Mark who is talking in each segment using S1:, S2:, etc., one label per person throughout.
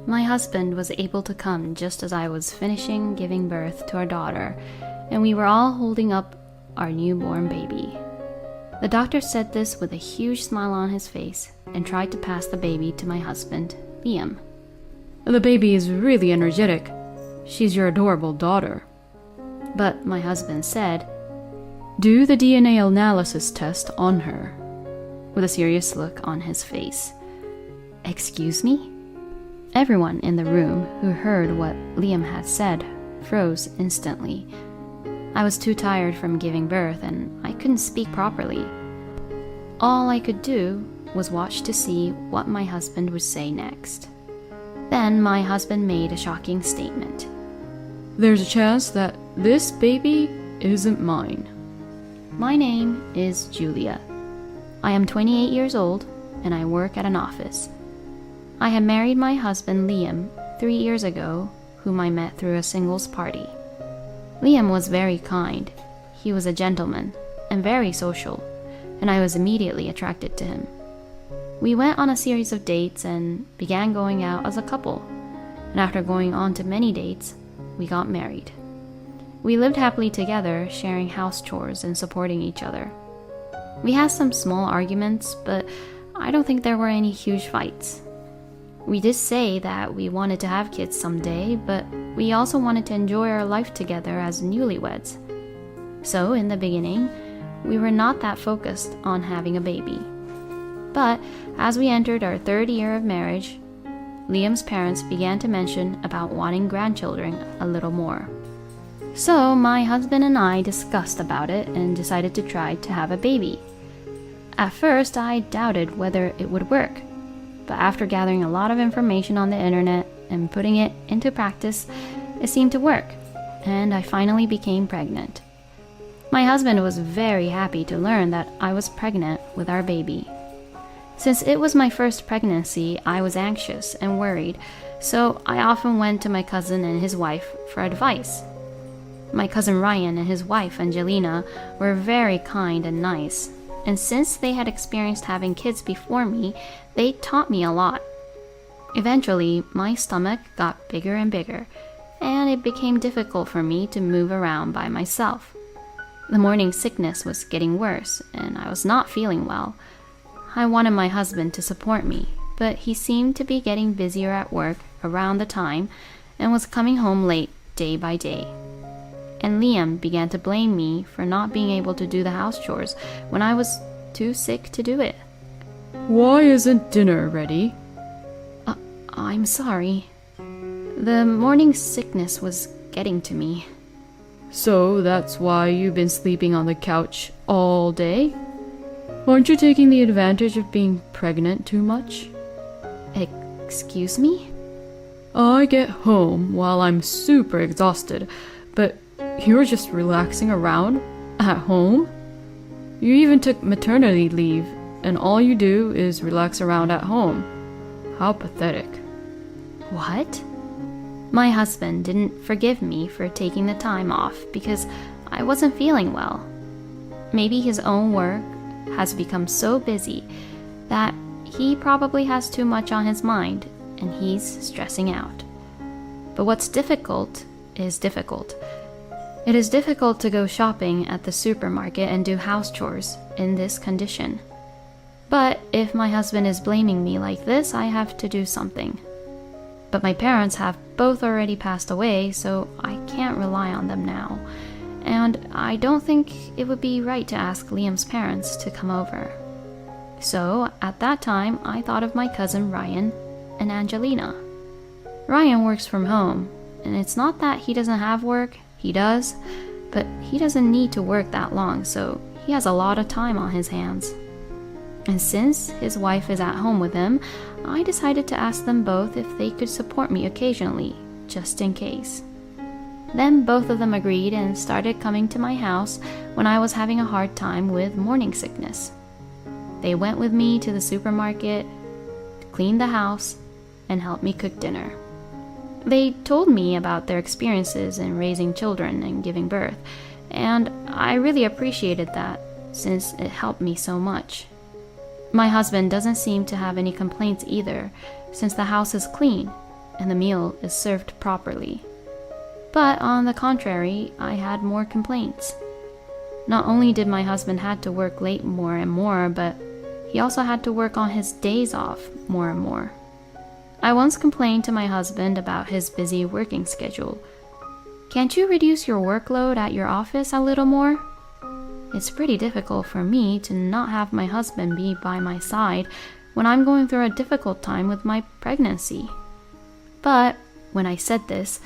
S1: My husband was able to come just as I was finishing giving birth to our daughter, and we were all holding up our newborn baby. The doctor said this with a huge smile on his face and tried to pass the baby to my husband, Liam.
S2: The baby is really energetic. She's your adorable daughter.
S1: But my husband said,
S2: Do the DNA analysis test on her,
S1: with a serious look on his face. Excuse me? Everyone in the room who heard what Liam had said froze instantly. I was too tired from giving birth and I couldn't speak properly. All I could do was watch to see what my husband would say next. Then my husband made a shocking statement.
S2: There's a chance that this baby isn't mine.
S1: My name is Julia. I am 28 years old and I work at an office. I had married my husband Liam 3 years ago, whom I met through a singles party. Liam was very kind. He was a gentleman and very social, and I was immediately attracted to him. We went on a series of dates and began going out as a couple, and after going on to many dates, we got married. We lived happily together, sharing house chores and supporting each other. We had some small arguments, but I don't think there were any huge fights. We did say that we wanted to have kids someday, but we also wanted to enjoy our life together as newlyweds. So in the beginning, we were not that focused on having a baby. But as we entered our 3rd year of marriage, Liam's parents began to mention about wanting grandchildren a little more. So my husband and I discussed about it and decided to try to have a baby. At first, I doubted whether it would work, but after gathering a lot of information on the internet and putting it into practice, it seemed to work, and I finally became pregnant. My husband was very happy to learn that I was pregnant with our baby. Since it was my first pregnancy, I was anxious and worried, so I often went to my cousin and his wife for advice. My cousin Ryan and his wife Angelina were very kind and nice, and since they had experienced having kids before me, they taught me a lot. Eventually, my stomach got bigger and bigger, and it became difficult for me to move around by myself. The morning sickness was getting worse, and I was not feeling well. I wanted my husband to support me, but he seemed to be getting busier at work around the time and was coming home late day by day. And Liam began to blame me for not being able to do the house chores when I was too sick to do it.
S2: Why isn't dinner ready?
S1: I'm sorry. The morning sickness was getting to me.
S2: So that's why you've been sleeping on the couch all day? Aren't you taking the advantage of being pregnant too much?
S1: Excuse me?
S2: I get home while I'm super exhausted, but you're just relaxing around at home? You even took maternity leave, and all you do is relax around at home. How pathetic.
S1: What? My husband didn't forgive me for taking the time off because I wasn't feeling well. Maybe his own work has become so busy that he probably has too much on his mind and he's stressing out. But what's difficult is difficult. It is difficult to go shopping at the supermarket and do house chores in this condition. But if my husband is blaming me like this, I have to do something. But my parents have both already passed away, so I can't rely on them now. And I don't think it would be right to ask Liam's parents to come over. So at that time, I thought of my cousin Ryan and Angelina. Ryan works from home, and it's not that he doesn't have work, he does, but he doesn't need to work that long, so he has a lot of time on his hands. And since his wife is at home with him, I decided to ask them both if they could support me occasionally, just in case. Then both of them agreed and started coming to my house when I was having a hard time with morning sickness. They went with me to the supermarket, cleaned the house, and helped me cook dinner. They told me about their experiences in raising children and giving birth, and I really appreciated that since it helped me so much. My husband doesn't seem to have any complaints either, since the house is clean, and the meal is served properly. But on the contrary, I had more complaints. Not only did my husband have to work late more and more, but he also had to work on his days off more and more. I once complained to my husband about his busy working schedule. Can't you reduce your workload at your office a little more? It's pretty difficult for me to not have my husband be by my side when I'm going through a difficult time with my pregnancy. But when I said this,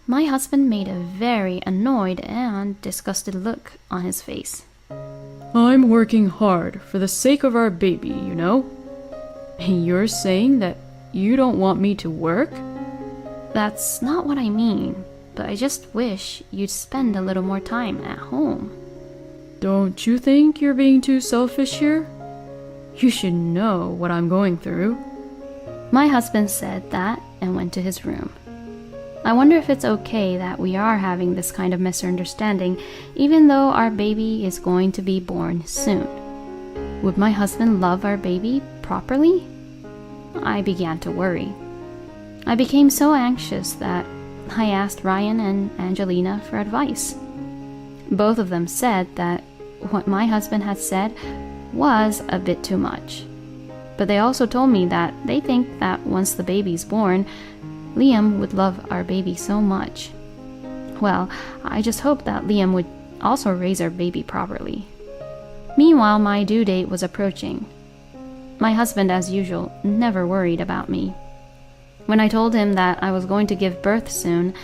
S1: my husband made a very annoyed and disgusted look on his face.
S2: I'm working hard for the sake of our baby, you know? And you're saying that you don't want me to work?
S1: That's not what I mean, but I just wish you'd spend a little more time at home.
S2: Don't you think you're being too selfish here? You should know what I'm going through.
S1: My husband said that and went to his room. I wonder if it's okay that we are having this kind of misunderstanding, even though our baby is going to be born soon. Would my husband love our baby properly? I began to worry. I became so anxious that I asked Ryan and Angelina for advice. Both of them said that what my husband had said was a bit too much. But they also told me that they think that once the baby's born, Liam would love our baby so much. Well, I just hope that Liam would also raise our baby properly. Meanwhile, my due date was approaching. My husband, as usual, never worried about me. When I told him that I was going to give birth soon,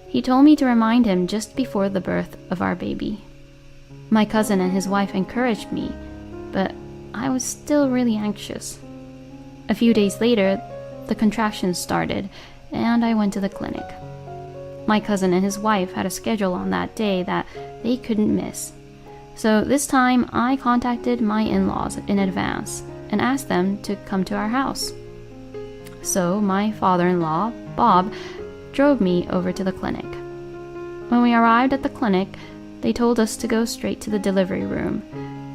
S1: he told me to remind him just before the birth of our baby. My cousin and his wife encouraged me, but I was still really anxious. A few days later, the contractions started, and I went to the clinic. My cousin and his wife had a schedule on that day that they couldn't miss. So this time, I contacted my in-laws in advance and asked them to come to our house. So my father-in-law, Bob, drove me over to the clinic. When we arrived at the clinic, they told us to go straight to the delivery room,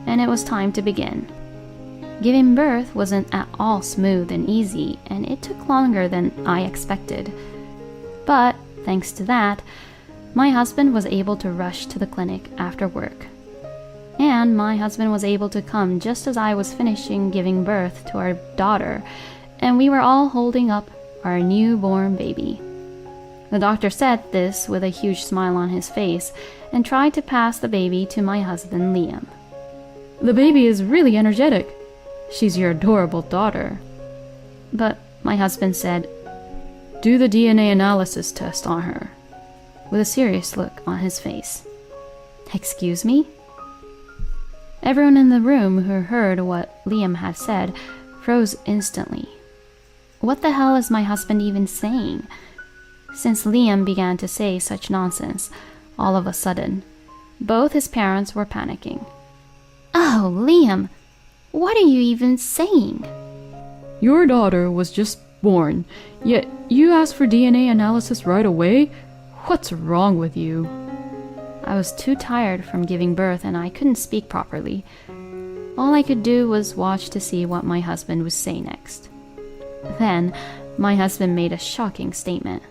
S1: and it was time to begin. Giving birth wasn't at all smooth and easy, and it took longer than I expected. But, thanks to that, my husband was able to rush to the clinic after work. And my husband was able to come just as I was finishing giving birth to our daughter, and we were all holding up our newborn baby. The doctor said this with a huge smile on his face and tried to pass the baby to my husband Liam.
S2: The baby is really energetic. She's your adorable daughter.
S1: But my husband said,
S2: Do the DNA analysis test on her,
S1: with a serious look on his face. Excuse me? Everyone in the room who heard what Liam had said froze instantly. What the hell is my husband even saying? Since Liam began to say such nonsense, all of a sudden, both his parents were panicking. Oh, Liam, what are you even saying?
S2: Your daughter was just born, yet you asked for DNA analysis right away? What's wrong with you?
S1: I was too tired from giving birth and I couldn't speak properly. All I could do was watch to see what my husband would say next. Then, my husband made a shocking statement.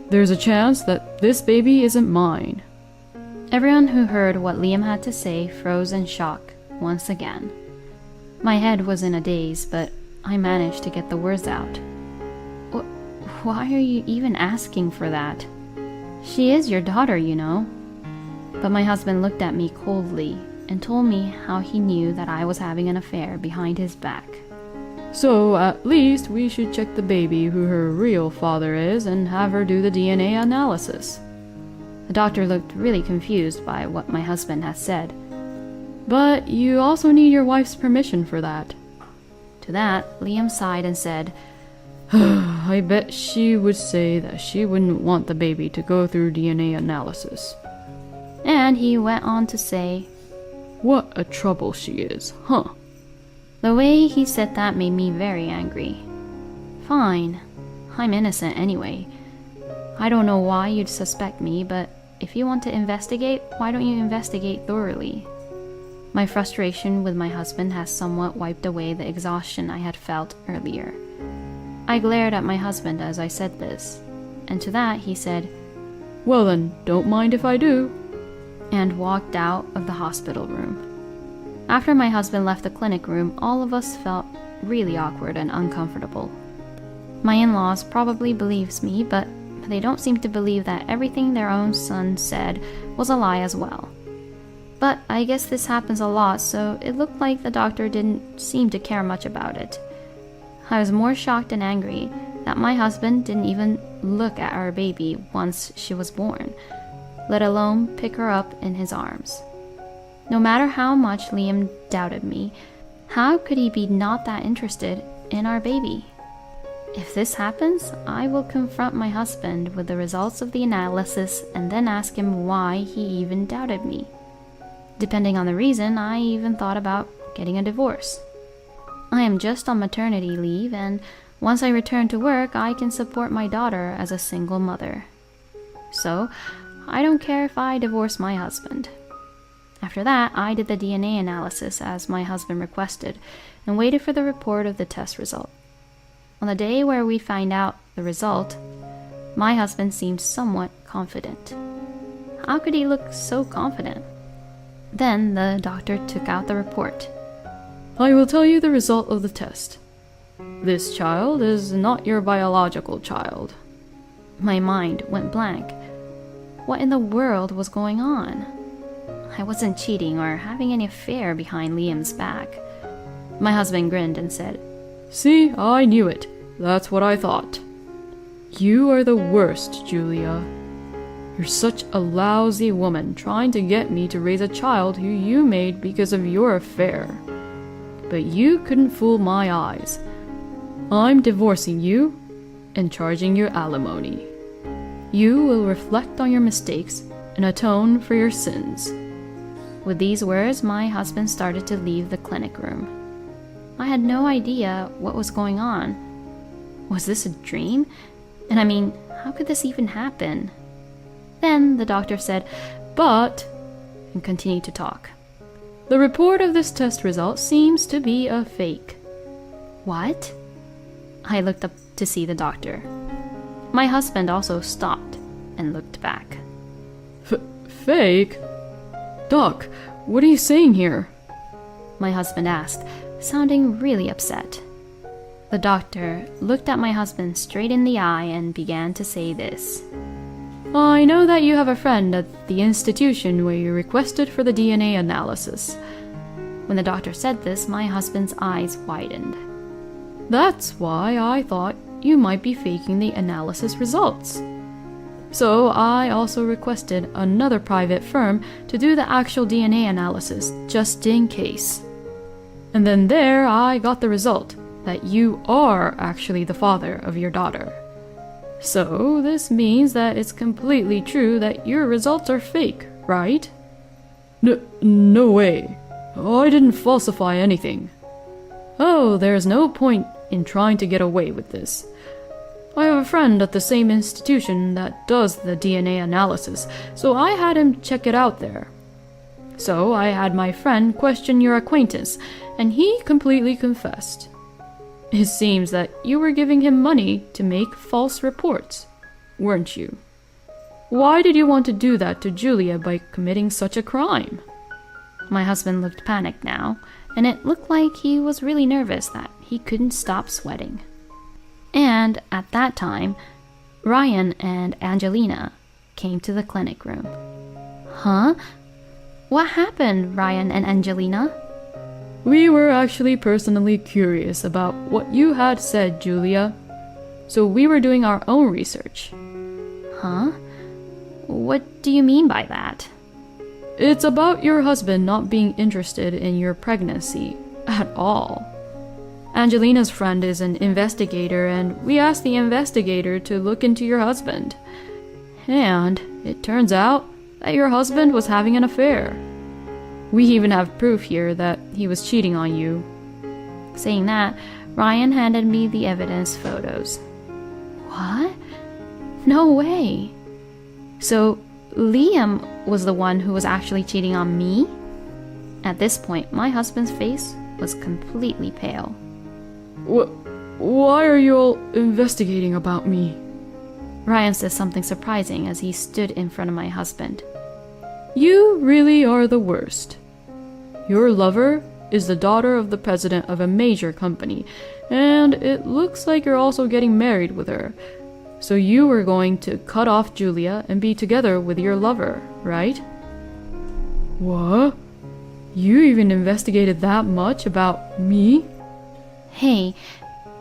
S2: There's a chance that this baby isn't mine.
S1: Everyone who heard what Liam had to say froze in shock once again. My head was in a daze, but I managed to get the words out. Why are you even asking for that? She is your daughter, you know. But my husband looked at me coldly and told me how he knew that I was having an affair behind his back.
S2: So at least we should check the baby who her real father is and have her do the DNA analysis.
S1: The doctor looked really confused by what my husband had said.
S2: But you also need your wife's permission for that.
S1: To that, Liam sighed and said,
S2: I bet she would say that she wouldn't want the baby to go through DNA analysis.
S1: And he went on to say,
S2: What a trouble she is, huh?
S1: The way he said that made me very angry. Fine, I'm innocent anyway. I don't know why you'd suspect me, but if you want to investigate, why don't you investigate thoroughly? My frustration with my husband has somewhat wiped away the exhaustion I had felt earlier. I glared at my husband as I said this, and to that he said,
S2: "Well then, don't mind if I do,"
S1: and walked out of the hospital room. After my husband left the clinic room, all of us felt really awkward and uncomfortable. My in-laws probably believes me, but they don't seem to believe that everything their own son said was a lie as well. But I guess this happens a lot, so it looked like the doctor didn't seem to care much about it. I was more shocked and angry that my husband didn't even look at our baby once she was born, let alone pick her up in his arms. No matter how much Liam doubted me, how could he be not that interested in our baby? If this happens, I will confront my husband with the results of the analysis and then ask him why he even doubted me. Depending on the reason, I even thought about getting a divorce. I am just on maternity leave, and once I return to work, I can support my daughter as a single mother. So, I don't care if I divorce my husband. After that, I did the DNA analysis as my husband requested and waited for the report of the test result. On the day where we find out the result, my husband seemed somewhat confident. How could he look so confident? Then the doctor took out the report.
S2: "I will tell you the result of the test. This child is not your biological child."
S1: My mind went blank. What in the world was going on? I wasn't cheating or having any affair behind Liam's back. My husband grinned and said,
S2: "See, I knew it. That's what I thought. You are the worst, Julia. You're such a lousy woman trying to get me to raise a child who you made because of your affair. But you couldn't fool my eyes. I'm divorcing you and charging you alimony. You will reflect on your mistakes and atone for your sins."
S1: With these words, my husband started to leave the clinic room. I had no idea what was going on. Was this a dream? And I mean, how could this even happen? Then the doctor said, "But," and continued to talk.
S2: "The report of this test result seems to be a fake."
S1: What? I looked up to see the doctor. My husband also stopped and looked back.
S2: Fake? Doc, what are you saying here?"
S1: My husband asked, sounding really upset. The doctor looked at my husband straight in the eye and began to say this.
S2: "I know that you have a friend at the institution where you requested for the DNA analysis."
S1: When the doctor said this, my husband's eyes widened.
S2: "That's why I thought you might be faking the analysis results. So I also requested another private firm to do the actual DNA analysis, just in case. And then there I got the result that you are actually the father of your daughter. So this means that it's completely true that your results are fake, right?" No way. I didn't falsify anything." "Oh, there's no point in trying to get away with this. I have a friend at the same institution that does the DNA analysis, so I had him check it out there. So I had my friend question your acquaintance, and he completely confessed. It seems that you were giving him money to make false reports, weren't you? Why did you want to do that to Julia by committing such a crime?"
S1: My husband looked panicked now, and it looked like he was really nervous that he couldn't stop sweating. And at that time, Ryan and Angelina came to the clinic room. "Huh? What happened, Ryan and Angelina?"
S2: "We were actually personally curious about what you had said, Julia. So we were doing our own research."
S1: "Huh? What do you mean by that?"
S2: "It's about your husband not being interested in your pregnancy at all. Angelina's friend is an investigator, and we asked the investigator to look into your husband. And it turns out that your husband was having an affair. We even have proof here that he was cheating on you."
S1: Saying that, Ryan handed me the evidence photos. What? No way. So Liam was the one who was actually cheating on me? At this point, my husband's face was completely pale.
S2: why are you all investigating about me?
S1: Ryan says something surprising as he stood in front of my husband.
S2: You really are the worst. Your lover is the daughter of the president of a major company, and it looks like you're also getting married with her. So you were going to cut off Julia and be together with your lover, right? What? You even investigated that much about me?
S1: Hey,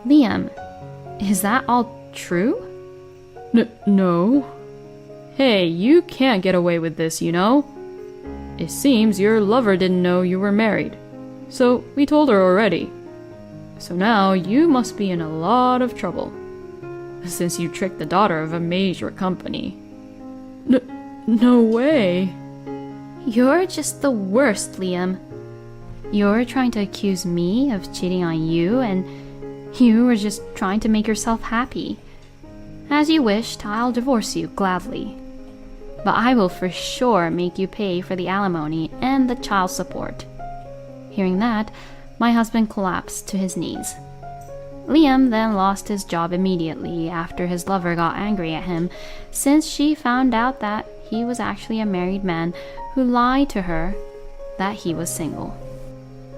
S1: Liam, is that all true?
S2: No. Hey, you can't get away with this, you know? It seems your lover didn't know you were married, so we told her already. So now you must be in a lot of trouble, since you tricked the daughter of a major company. No way.
S1: You're just the worst, Liam. You're trying to accuse me of cheating on you, and you were just trying to make yourself happy. As you wished, I'll divorce you gladly. But I will for sure make you pay for the alimony and the child support. Hearing that, my husband collapsed to his knees. Liam then lost his job immediately after his lover got angry at him, since she found out that he was actually a married man who lied to her that he was single.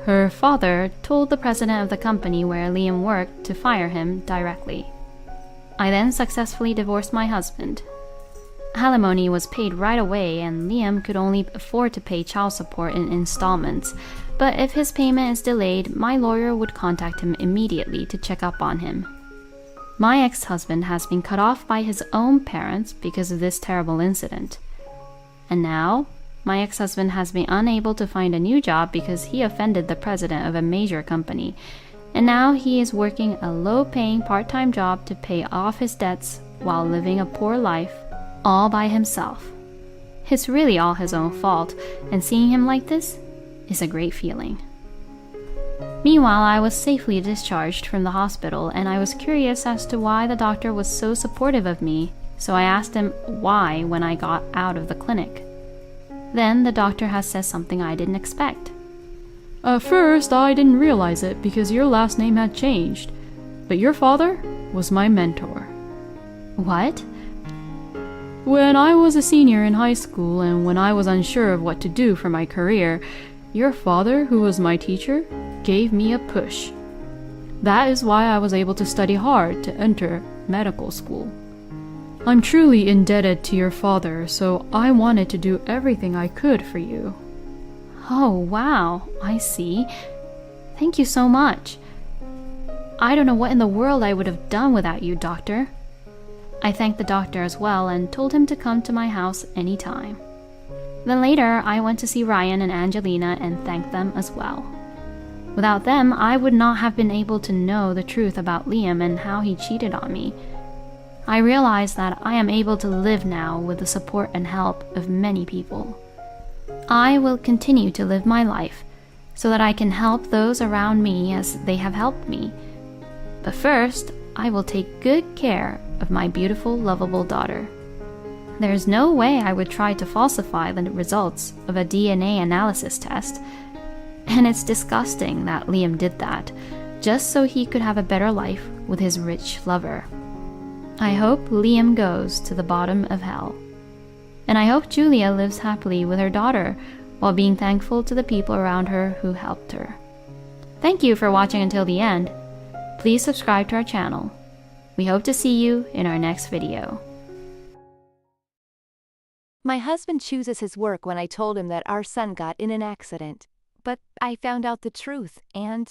S1: Her father told the president of the company where Liam worked to fire him directly. I then successfully divorced my husband. Alimony was paid right away, and Liam could only afford to pay child support in installments, but if his payment is delayed, my lawyer would contact him immediately to check up on him. My ex-husband has been cut off by his own parents because of this terrible incident. And now, my ex-husband has been unable to find a new job because he offended the president of a major company, and now he is working a low-paying part-time job to pay off his debts while living a poor life all by himself. It's really all his own fault, and seeing him like this is a great feeling. Meanwhile, I was safely discharged from the hospital, and I was curious as to why the doctor was so supportive of me, so I asked him why when I got out of the clinic. Then the doctor has said something I didn't expect.
S2: At first, I didn't realize it because your last name had changed, but your father was my mentor.
S1: What?
S2: When I was a senior in high school and when I was unsure of what to do for my career, your father, who was my teacher, gave me a push. That is why I was able to study hard to enter medical school. I'm truly indebted to your father, so I wanted to do everything I could for you.
S1: Oh, wow, I see. Thank you so much. I don't know what in the world I would have done without you, doctor. I thanked the doctor as well and told him to come to my house anytime. Then later, I went to see Ryan and Angelina and thanked them as well. Without them, I would not have been able to know the truth about Liam and how he cheated on me. I realized that I am able to live now with the support and help of many people. I will continue to live my life so that I can help those around me as they have helped me. But first, I will take good care of my beautiful, lovable daughter. There is no way I would try to falsify the results of a DNA analysis test, and it's disgusting that Liam did that, just so he could have a better life with his rich lover. I hope Liam goes to the bottom of hell. And I hope Julia lives happily with her daughter while being thankful to the people around her who helped her. Thank you for watching until the end. Please subscribe to our channel. We hope to see you in our next video.
S3: My husband chooses his work when I told him that our son got in an accident, but I found out the truth and...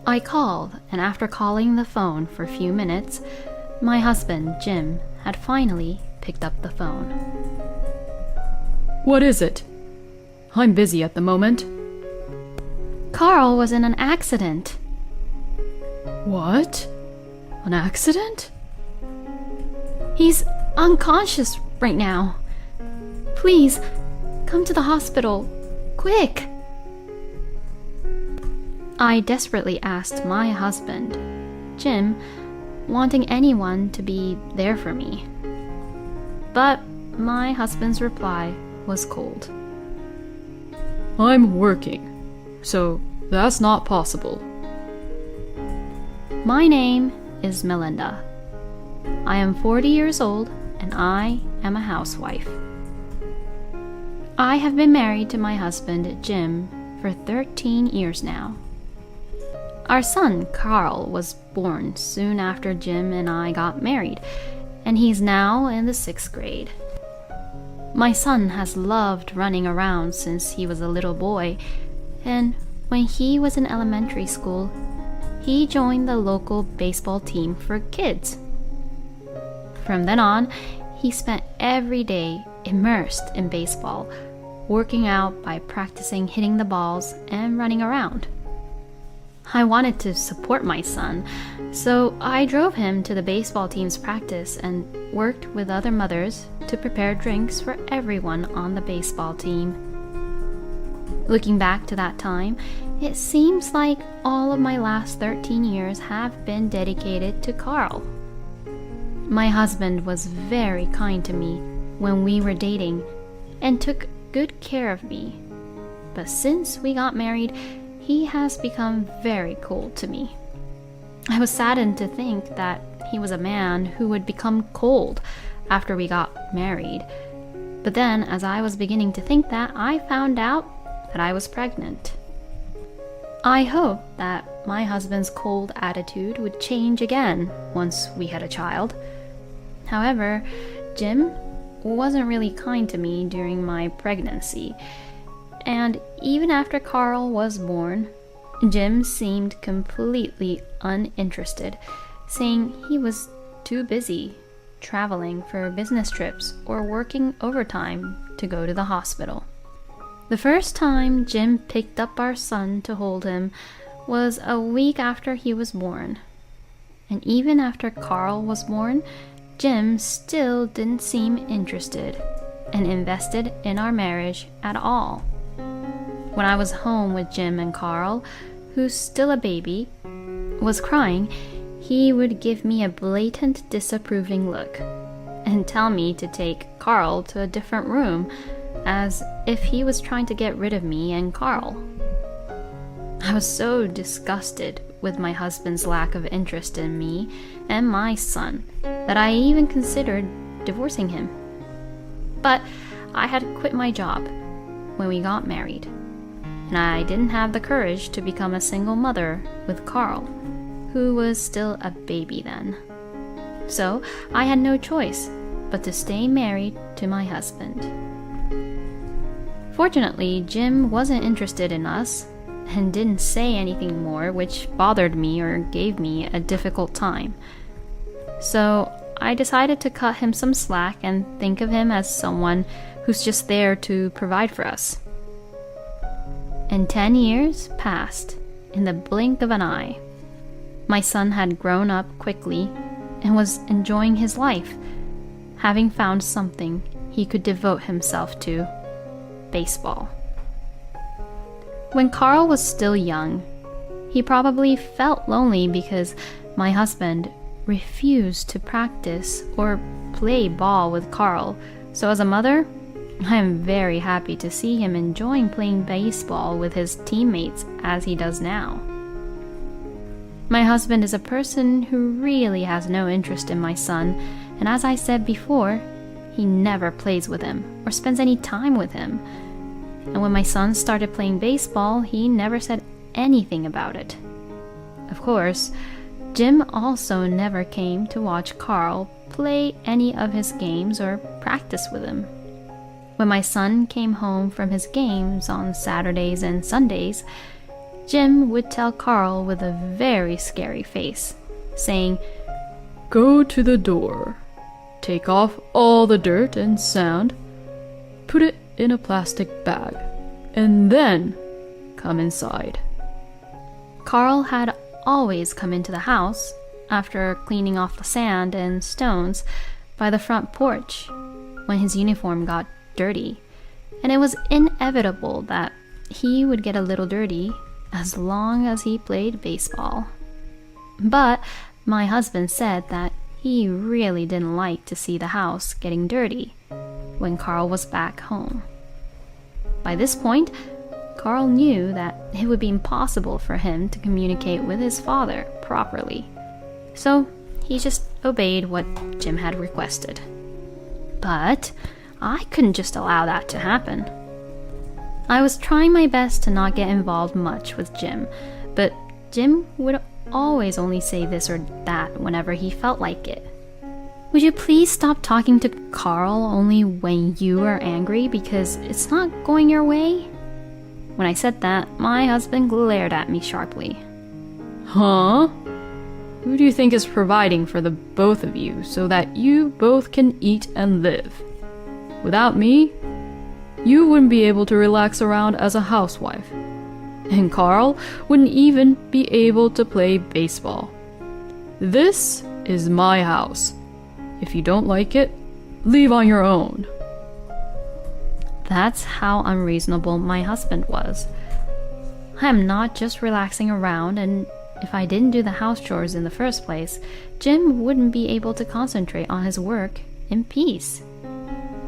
S1: I called, and after calling the phone for a few minutes, my husband, Jim, had finally picked up the phone.
S2: What is it? I'm busy at the moment.
S1: Carl was in an accident.
S2: What? An accident?
S1: He's unconscious right now. Please, come to the hospital. Quick! I desperately asked my husband, Jim, wanting anyone to be there for me. But my husband's reply was cold.
S2: I'm working, so that's not possible.
S1: My name is Melinda. I am 40 years old and I am a housewife. I have been married to my husband, Jim, for 13 years now. Our son, Carl, was born soon after Jim and I got married, and he's now in the 6th grade. My son has loved running around since he was a little boy, and when he was in elementary school, he joined the local baseball team for kids. From then on, he spent every day immersed in baseball, working out by practicing hitting the balls and running around. I wanted to support my son, so I drove him to the baseball team's practice and worked with other mothers to prepare drinks for everyone on the baseball team. Looking back to that time, it seems like all of my last 13 years have been dedicated to Carl. My husband was very kind to me when we were dating and took good care of me. But since we got married, he has become very cold to me. I was saddened to think that he was a man who would become cold after we got married. But then, as I was beginning to think that, I found out that I was pregnant. I hoped that my husband's cold attitude would change again once we had a child. However, Jim wasn't really kind to me during my pregnancy, and even after Carl was born, Jim seemed completely uninterested, saying he was too busy traveling for business trips or working overtime to go to the hospital. The first time Jim picked up our son to hold him was a week after he was born. And even after Carl was born, Jim still didn't seem interested and invested in our marriage at all. When I was home with Jim and Carl, who's still a baby, was crying, he would give me a blatant disapproving look and tell me to take Carl to a different room, as if he was trying to get rid of me and Carl. I was so disgusted with my husband's lack of interest in me and my son that I even considered divorcing him. But I had quit my job when we got married, and I didn't have the courage to become a single mother with Carl, who was still a baby then. So I had no choice but to stay married to my husband. Fortunately, Jim wasn't interested in us and didn't say anything more, which bothered me or gave me a difficult time. So I decided to cut him some slack and think of him as someone who's just there to provide for us. And 10 years passed in the blink of an eye. My son had grown up quickly and was enjoying his life, having found something he could devote himself to: baseball. When Carl was still young, he probably felt lonely because my husband refused to practice or play ball with Carl. So as a mother, I am very happy to see him enjoying playing baseball with his teammates as he does now. My husband is a person who really has no interest in my son, and as I said before, he never plays with him or spends any time with him. And when my son started playing baseball, he never said anything about it. Of course, Jim also never came to watch Carl play any of his games or practice with him. When my son came home from his games on Saturdays and Sundays, Jim would tell Carl with a very scary face, saying,
S2: Go to the door. Take off all the dirt and sand. Put it in a plastic bag. And then come inside.
S1: Carl had always come into the house after cleaning off the sand and stones by the front porch when his uniform got dirty, and it was inevitable that he would get a little dirty as long as he played baseball. But my husband said that he really didn't like to see the house getting dirty when Carl was back home. By this point, Carl knew that it would be impossible for him to communicate with his father properly, So he just obeyed what Jim had requested. But I couldn't just allow that to happen. I was trying my best to not get involved much with Jim, but Jim would always only say this or that whenever he felt like it. Would you please stop talking to Carl only when you are angry because it's not going your way? When I said that, my husband glared at me sharply.
S2: Huh? Who do you think is providing for the both of you so that you both can eat and live? Without me, you wouldn't be able to relax around as a housewife. And Carl wouldn't even be able to play baseball. This is my house. If you don't like it, leave on your own.
S1: That's how unreasonable my husband was. I am not just relaxing around, and if I didn't do the house chores in the first place, Jim wouldn't be able to concentrate on his work in peace.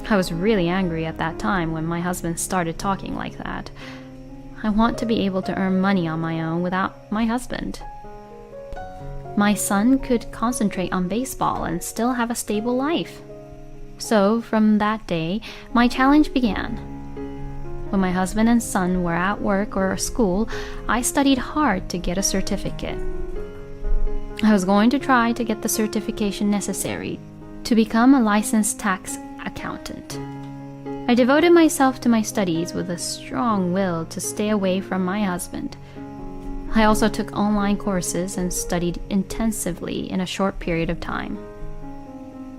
S1: I was really angry at that time when my husband started talking like that. I want to be able to earn money on my own without my husband. My son could concentrate on baseball and still have a stable life. So, from that day, my challenge began. When my husband and son were at work or school, I studied hard to get a certificate. I was going to try to get the certification necessary to become a licensed tax accountant. I devoted myself to my studies with a strong will to stay away from my husband. I also took online courses and studied intensively in a short period of time.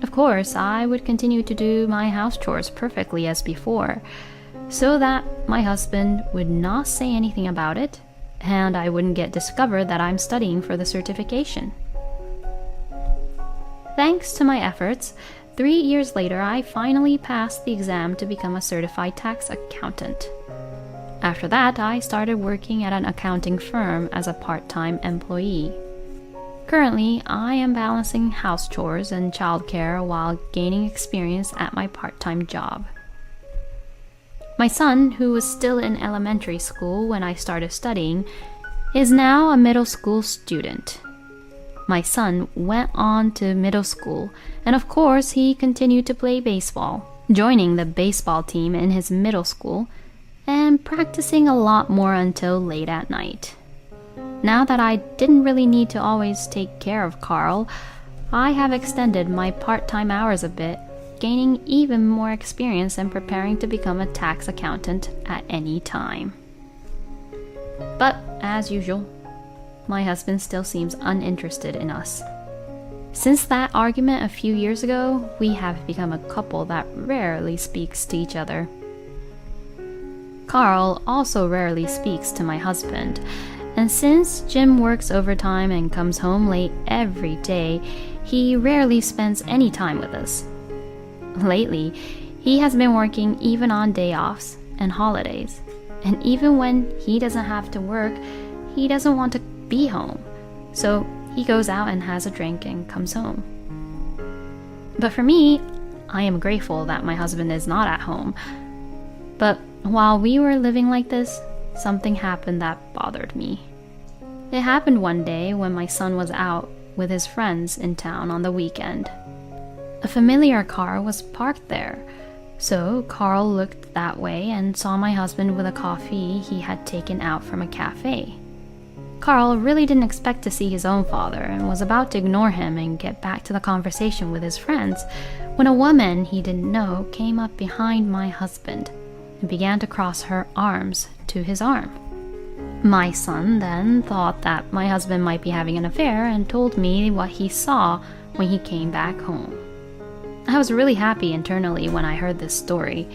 S1: Of course, I would continue to do my house chores perfectly as before, so that my husband would not say anything about it, and I wouldn't get discovered that I'm studying for the certification. Thanks to my efforts, 3 years later, I finally passed the exam to become a certified tax accountant. After that, I started working at an accounting firm as a part-time employee. Currently, I am balancing house chores and childcare while gaining experience at my part-time job. My son, who was still in elementary school when I started studying, is now a middle school student. My son went on to middle school, and of course, he continued to play baseball, joining the baseball team in his middle school, and practicing a lot more until late at night. Now that I didn't really need to always take care of Carl, I have extended my part-time hours a bit, gaining even more experience and preparing to become a tax accountant at any time. But, as usual, my husband still seems uninterested in us. Since that argument a few years ago, we have become a couple that rarely speaks to each other. Carl also rarely speaks to my husband, and since Jim works overtime and comes home late every day, he rarely spends any time with us. Lately, he has been working even on day offs and holidays, and even when he doesn't have to work, he doesn't want to be home, so he goes out and has a drink and comes home. But for me, I am grateful that my husband is not at home. But while we were living like this, something happened that bothered me. It happened one day when my son was out with his friends in town on the weekend. A familiar car was parked there, so Carl looked that way and saw my husband with a coffee he had taken out from a cafe. Carl really didn't expect to see his own father and was about to ignore him and get back to the conversation with his friends when a woman he didn't know came up behind my husband and began to cross her arms to his arm. My son then thought that my husband might be having an affair and told me what he saw when he came back home. I was really happy internally when I heard this story.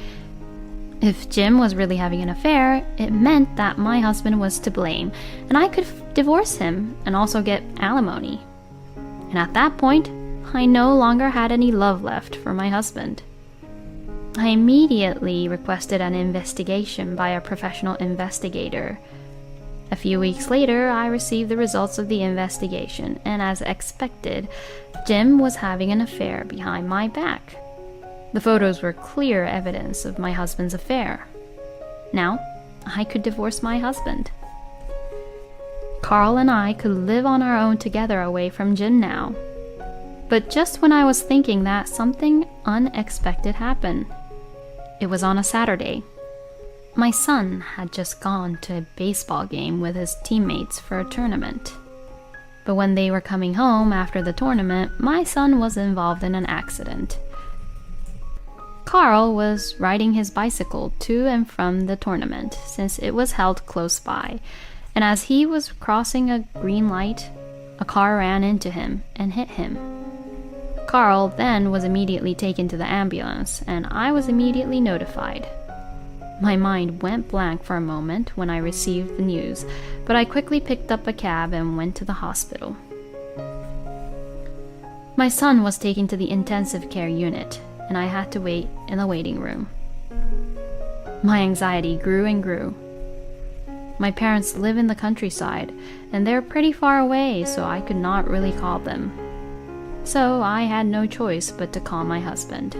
S1: If Jim was really having an affair, it meant that my husband was to blame, and I could divorce him and also get alimony. And at that point, I no longer had any love left for my husband. I immediately requested an investigation by a professional investigator. A few weeks later, I received the results of the investigation, and as expected, Jim was having an affair behind my back. The photos were clear evidence of my husband's affair. Now, I could divorce my husband. Carl and I could live on our own together away from Jim now. But just when I was thinking that, something unexpected happened. It was on a Saturday. My son had just gone to a baseball game with his teammates for a tournament. But when they were coming home after the tournament, my son was involved in an accident. Carl was riding his bicycle to and from the tournament since it was held close by, and as he was crossing a green light, a car ran into him and hit him. Carl then was immediately taken to the ambulance, and I was immediately notified. My mind went blank for a moment when I received the news, but I quickly picked up a cab and went to the hospital. My son was taken to the intensive care unit, and I had to wait in the waiting room. My anxiety grew and grew. My parents live in the countryside, and they're pretty far away, so I could not really call them. So I had no choice but to call my husband.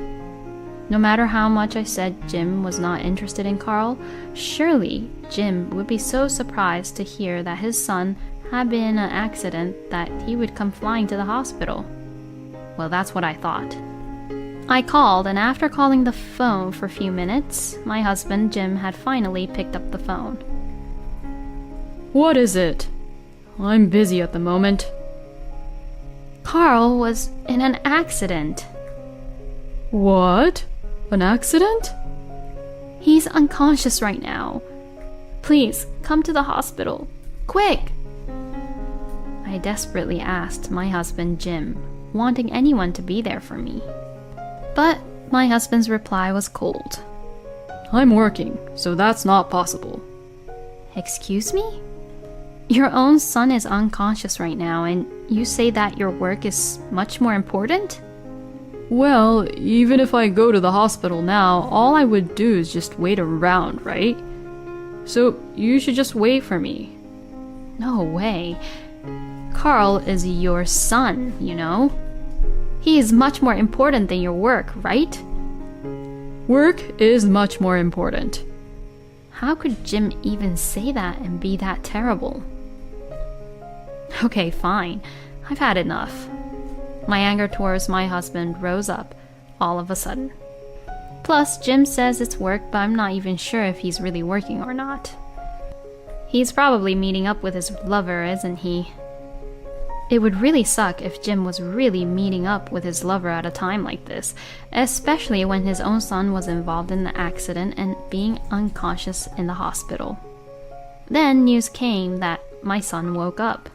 S1: No matter how much I said Jim was not interested in Carl, surely Jim would be so surprised to hear that his son had been in an accident that he would come flying to the hospital. Well, that's what I thought. I called, and after calling the phone for a few minutes, my husband Jim had finally picked up the phone.
S2: What is it? I'm busy at the moment.
S1: Carl was in an accident.
S2: What? An accident?
S1: He's unconscious right now. Please, come to the hospital. Quick! I desperately asked my husband Jim, wanting anyone to be there for me. But my husband's reply was cold.
S2: I'm working, so that's not possible.
S1: Excuse me? Your own son is unconscious right now, and you say that your work is much more important?
S2: Well, even if I go to the hospital now, all I would do is just wait around, right? So you should just wait for me.
S1: No way. Carl is your son, you know? He is much more important than your work, right?
S2: Work is much more important.
S1: How could Jim even say that and be that terrible? Okay, fine. I've had enough. My anger towards my husband rose up all of a sudden. Plus, Jim says it's work, but I'm not even sure if he's really working or not. He's probably meeting up with his lover, isn't he? It would really suck if Jim was really meeting up with his lover at a time like this, especially when his own son was involved in the accident and being unconscious in the hospital. Then news came that my son woke up.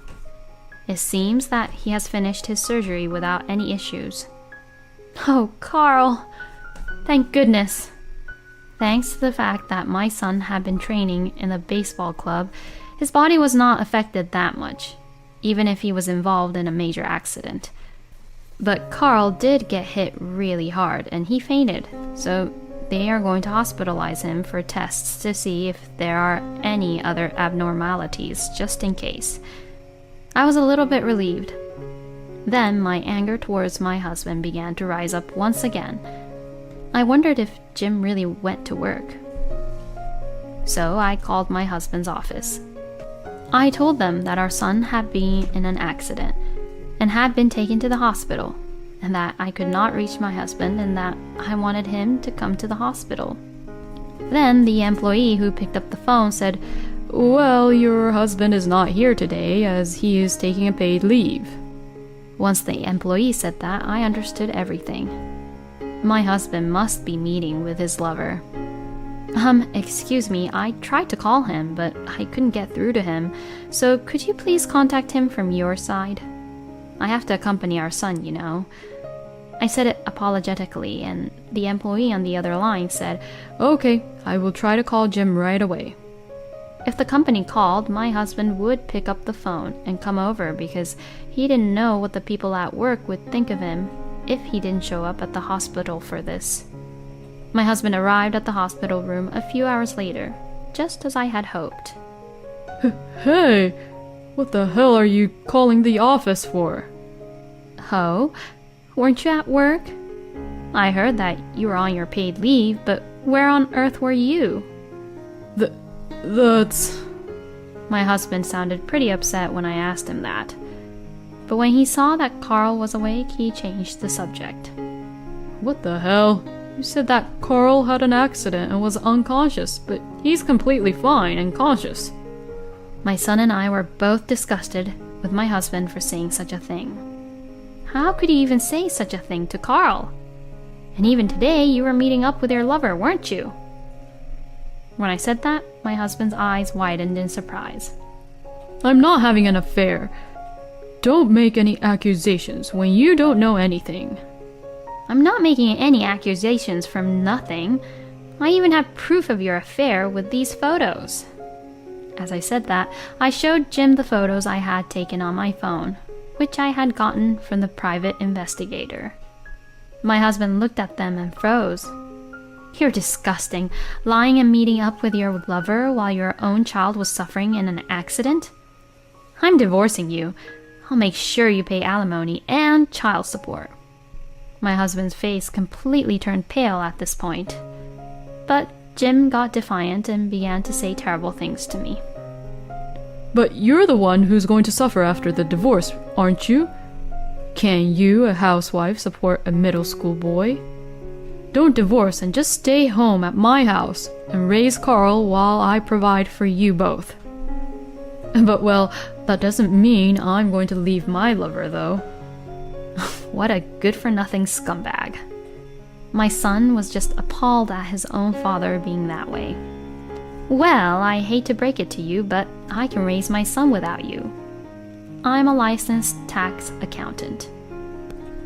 S1: It seems that he has finished his surgery without any issues. Oh, Carl! Thank goodness! Thanks to the fact that my son had been training in a baseball club, his body was not affected that much, even if he was involved in a major accident. But Carl did get hit really hard and he fainted, so they are going to hospitalize him for tests to see if there are any other abnormalities, just in case. I was a little bit relieved. Then my anger towards my husband began to rise up once again. I wondered if Jim really went to work. So I called my husband's office. I told them that our son had been in an accident and had been taken to the hospital, and that I could not reach my husband and that I wanted him to come to the hospital. Then the employee who picked up the phone said,
S2: Well, your husband is not here today as he is taking a paid leave.
S1: Once the employee said that, I understood everything. My husband must be meeting with his lover. Excuse me, I tried to call him, but I couldn't get through to him, so could you please contact him from your side? I have to accompany our son, you know. I said it apologetically, and the employee on the other line said,
S2: Okay, I will try to call Jim right away.
S1: If the company called, my husband would pick up the phone and come over because he didn't know what the people at work would think of him if he didn't show up at the hospital for this. My husband arrived at the hospital room a few hours later, just as I had hoped.
S2: Hey, what the hell are you calling the office for?
S1: Oh, weren't you at work? I heard that you were on your paid leave, but where on earth were you?
S2: That's...
S1: My husband sounded pretty upset when I asked him that. But when he saw that Carl was awake, he changed the subject.
S2: What the hell? You said that Carl had an accident and was unconscious, but he's completely fine and conscious.
S1: My son and I were both disgusted with my husband for saying such a thing. How could he even say such a thing to Carl? And even today, you were meeting up with your lover, weren't you? When I said that, my husband's eyes widened in surprise.
S2: I'm not having an affair. Don't make any accusations when you don't know anything.
S1: I'm not making any accusations from nothing. I even have proof of your affair with these photos. As I said that, I showed Jim the photos I had taken on my phone, which I had gotten from the private investigator. My husband looked at them and froze. You're disgusting, lying and meeting up with your lover while your own child was suffering in an accident? I'm divorcing you. I'll make sure you pay alimony and child support. My husband's face completely turned pale at this point. But Jim got defiant and began to say terrible things to me.
S2: But you're the one who's going to suffer after the divorce, aren't you? Can you, a housewife, support a middle school boy? Don't divorce and just stay home at my house and raise Carl while I provide for you both. But well, that doesn't mean I'm going to leave my lover, though.
S1: What a good-for-nothing scumbag. My son was just appalled at his own father being that way. Well, I hate to break it to you, but I can raise my son without you. I'm a licensed tax accountant.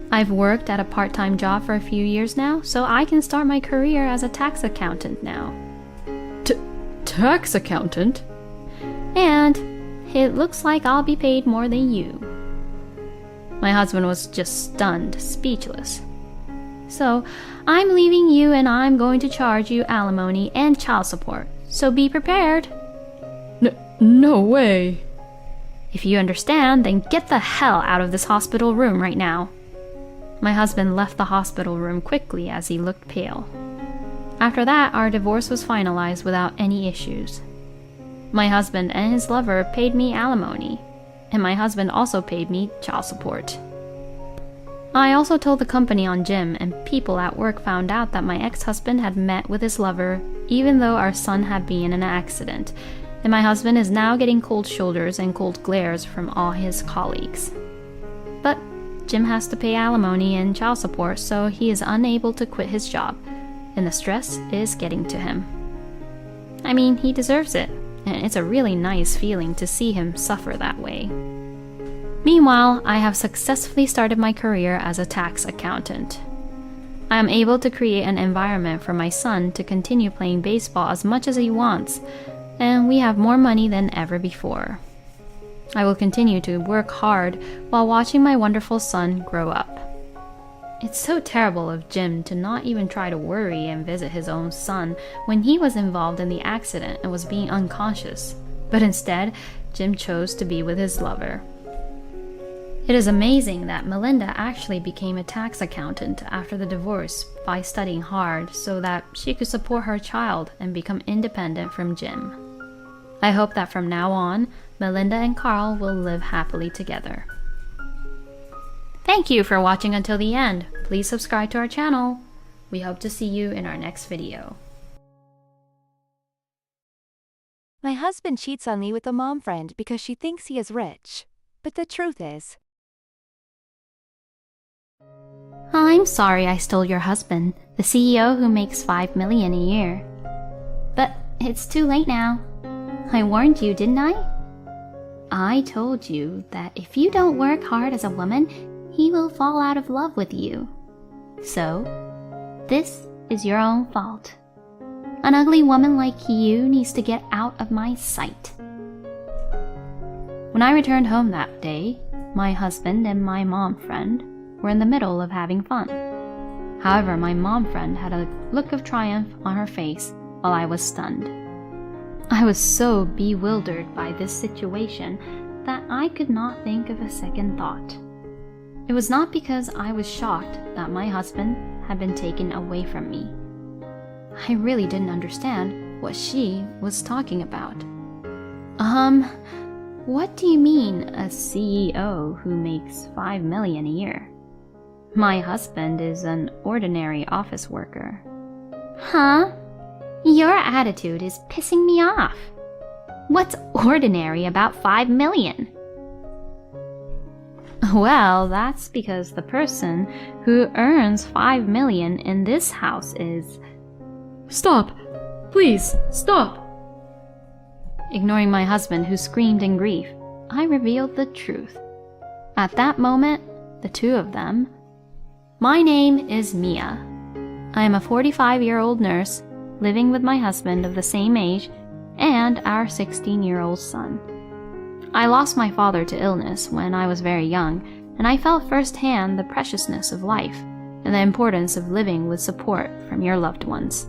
S1: I've worked at a part-time job for a few years now, so I can start my career as a tax accountant now.
S2: Tax accountant?
S1: And it looks like I'll be paid more than you. My husband was just stunned, speechless. So, I'm leaving you and I'm going to charge you alimony and child support, so be prepared.
S2: No way.
S1: If you understand, then get the hell out of this hospital room right now. My husband left the hospital room quickly as he looked pale. After that, our divorce was finalized without any issues. My husband and his lover paid me alimony, and my husband also paid me child support. I also told the company on Jim, and people at work found out that my ex-husband had met with his lover even though our son had been in an accident, and my husband is now getting cold shoulders and cold glares from all his colleagues. But Jim has to pay alimony and child support, so he is unable to quit his job, and the stress is getting to him. I mean, he deserves it, and it's a really nice feeling to see him suffer that way. Meanwhile, I have successfully started my career as a tax accountant. I am able to create an environment for my son to continue playing baseball as much as he wants, and we have more money than ever before. I will continue to work hard while watching my wonderful son grow up. It's so terrible of Jim to not even try to worry and visit his own son when he was involved in the accident and was being unconscious, but instead, Jim chose to be with his lover. It is amazing that Melinda actually became a tax accountant after the divorce by studying hard so that she could support her child and become independent from Jim. I hope that from now on, Melinda and Carl will live happily together. Thank you for watching until the end. Please subscribe to our channel. We hope to see you in our next video.
S3: My husband cheats on me with a mom friend because she thinks he is rich. But the truth is,
S1: I'm sorry I stole your husband, the CEO who makes $5 million a year. But it's too late now. I warned you, didn't I? I told you that if you don't work hard as a woman, he will fall out of love with you. So, this is your own fault. An ugly woman like you needs to get out of my sight. When I returned home that day, my husband and my mom friend were in the middle of having fun. However, my mom friend had a look of triumph on her face while I was stunned. I was so bewildered by this situation that I could not think of a second thought. It was not because I was shocked that my husband had been taken away from me. I really didn't understand what she was talking about. What do you mean, a CEO who makes $5 million a year? My husband is an ordinary office worker. Huh? Your attitude is pissing me off. What's ordinary about $5 million? Well, that's because the person who earns $5 million in this house is...
S2: Stop! Please, stop!
S1: Ignoring my husband, who screamed in grief, I revealed the truth. At that moment, the two of them... My name is Mia. I am a 45-year-old nurse living with my husband of the same age and our 16-year-old son. I lost my father to illness when I was very young, and I felt firsthand the preciousness of life and the importance of living with support from your loved ones.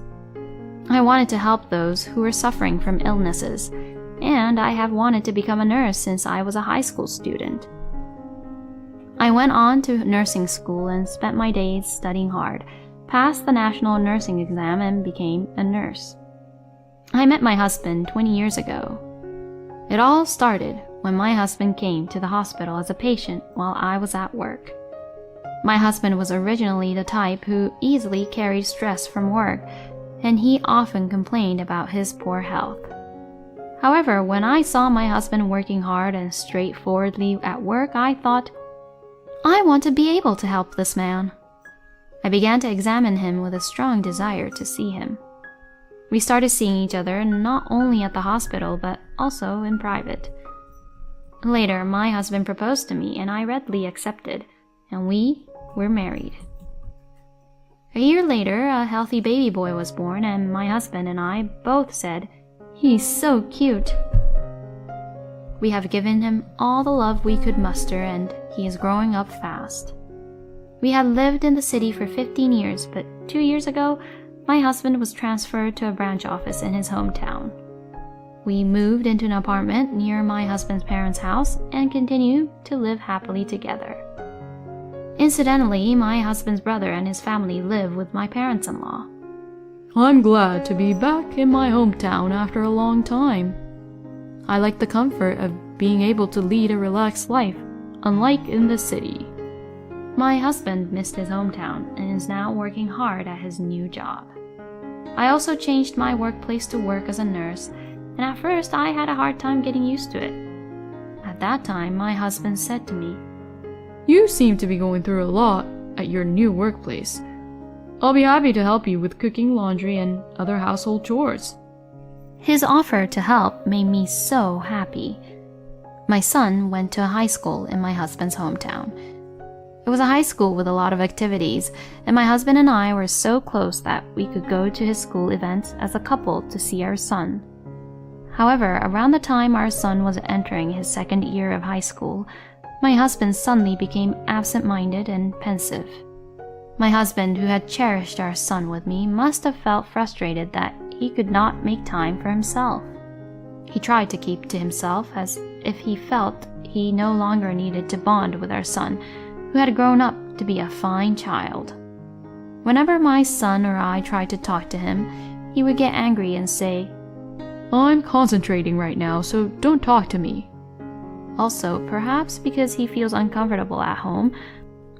S1: I wanted to help those who were suffering from illnesses, and I have wanted to become a nurse since I was a high school student. I went on to nursing school and spent my days studying hard, passed the national nursing exam, and became a nurse. I met my husband 20 years ago. It all started when my husband came to the hospital as a patient while I was at work. My husband was originally the type who easily carried stress from work, and he often complained about his poor health. However, when I saw my husband working hard and straightforwardly at work, I thought, I want to be able to help this man. I began to examine him with a strong desire to see him. We started seeing each other not only at the hospital, but also in private. Later, my husband proposed to me, and I readily accepted, and we were married. A year later, a healthy baby boy was born, and my husband and I both said, "He's so cute." We have given him all the love we could muster, and he is growing up fast. We had lived in the city for 15 years, but 2 years ago, my husband was transferred to a branch office in his hometown. We moved into an apartment near my husband's parents' house and continue to live happily together. Incidentally, my husband's brother and his family live with my parents-in-law.
S2: I'm glad to be back in my hometown after a long time. I like the comfort of being able to lead a relaxed life, unlike in the city. My husband missed his hometown and is now working hard at his new job. I also changed my workplace to work as a nurse, and at first I had a hard time getting used to it. At that time, my husband said to me, You seem to be going through a lot at your new workplace. I'll be happy to help you with cooking, laundry, and other household chores.
S1: His offer to help made me so happy. My son went to a high school in my husband's hometown. It was a high school with a lot of activities, and my husband and I were so close that we could go to his school events as a couple to see our son. However, around the time our son was entering his second year of high school, my husband suddenly became absent-minded and pensive. My husband, who had cherished our son with me, must have felt frustrated that he could not make time for himself. He tried to keep to himself as if he felt he no longer needed to bond with our son, who had grown up to be a fine child. Whenever my son or I tried to talk to him, he would get angry and say, I'm concentrating right now, so don't talk to me. Also, perhaps because he feels uncomfortable at home,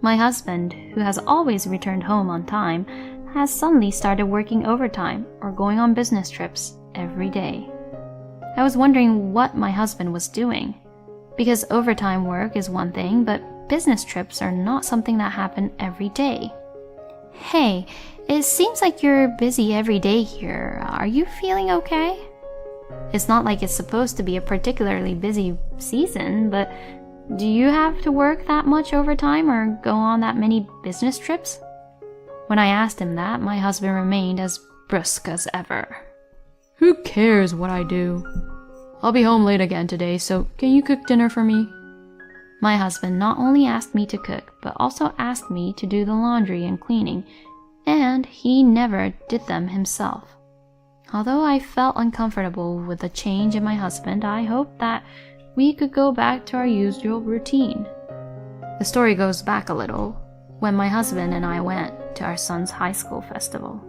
S1: my husband, who has always returned home on time, has suddenly started working overtime or going on business trips every day. I was wondering what my husband was doing, because overtime work is one thing, but business trips are not something that happen every day. Hey, it seems like you're busy every day here. Are you feeling okay? It's not like it's supposed to be a particularly busy season, but do you have to work that much overtime or go on that many business trips? When I asked him that, my husband remained as brusque as ever.
S2: Who cares what I do? I'll be home late again today, so can you cook dinner for me?
S1: My husband not only asked me to cook, but also asked me to do the laundry and cleaning, and he never did them himself. Although I felt uncomfortable with the change in my husband, I hoped that we could go back to our usual routine. The story goes back a little, when my husband and I went to our son's high school festival.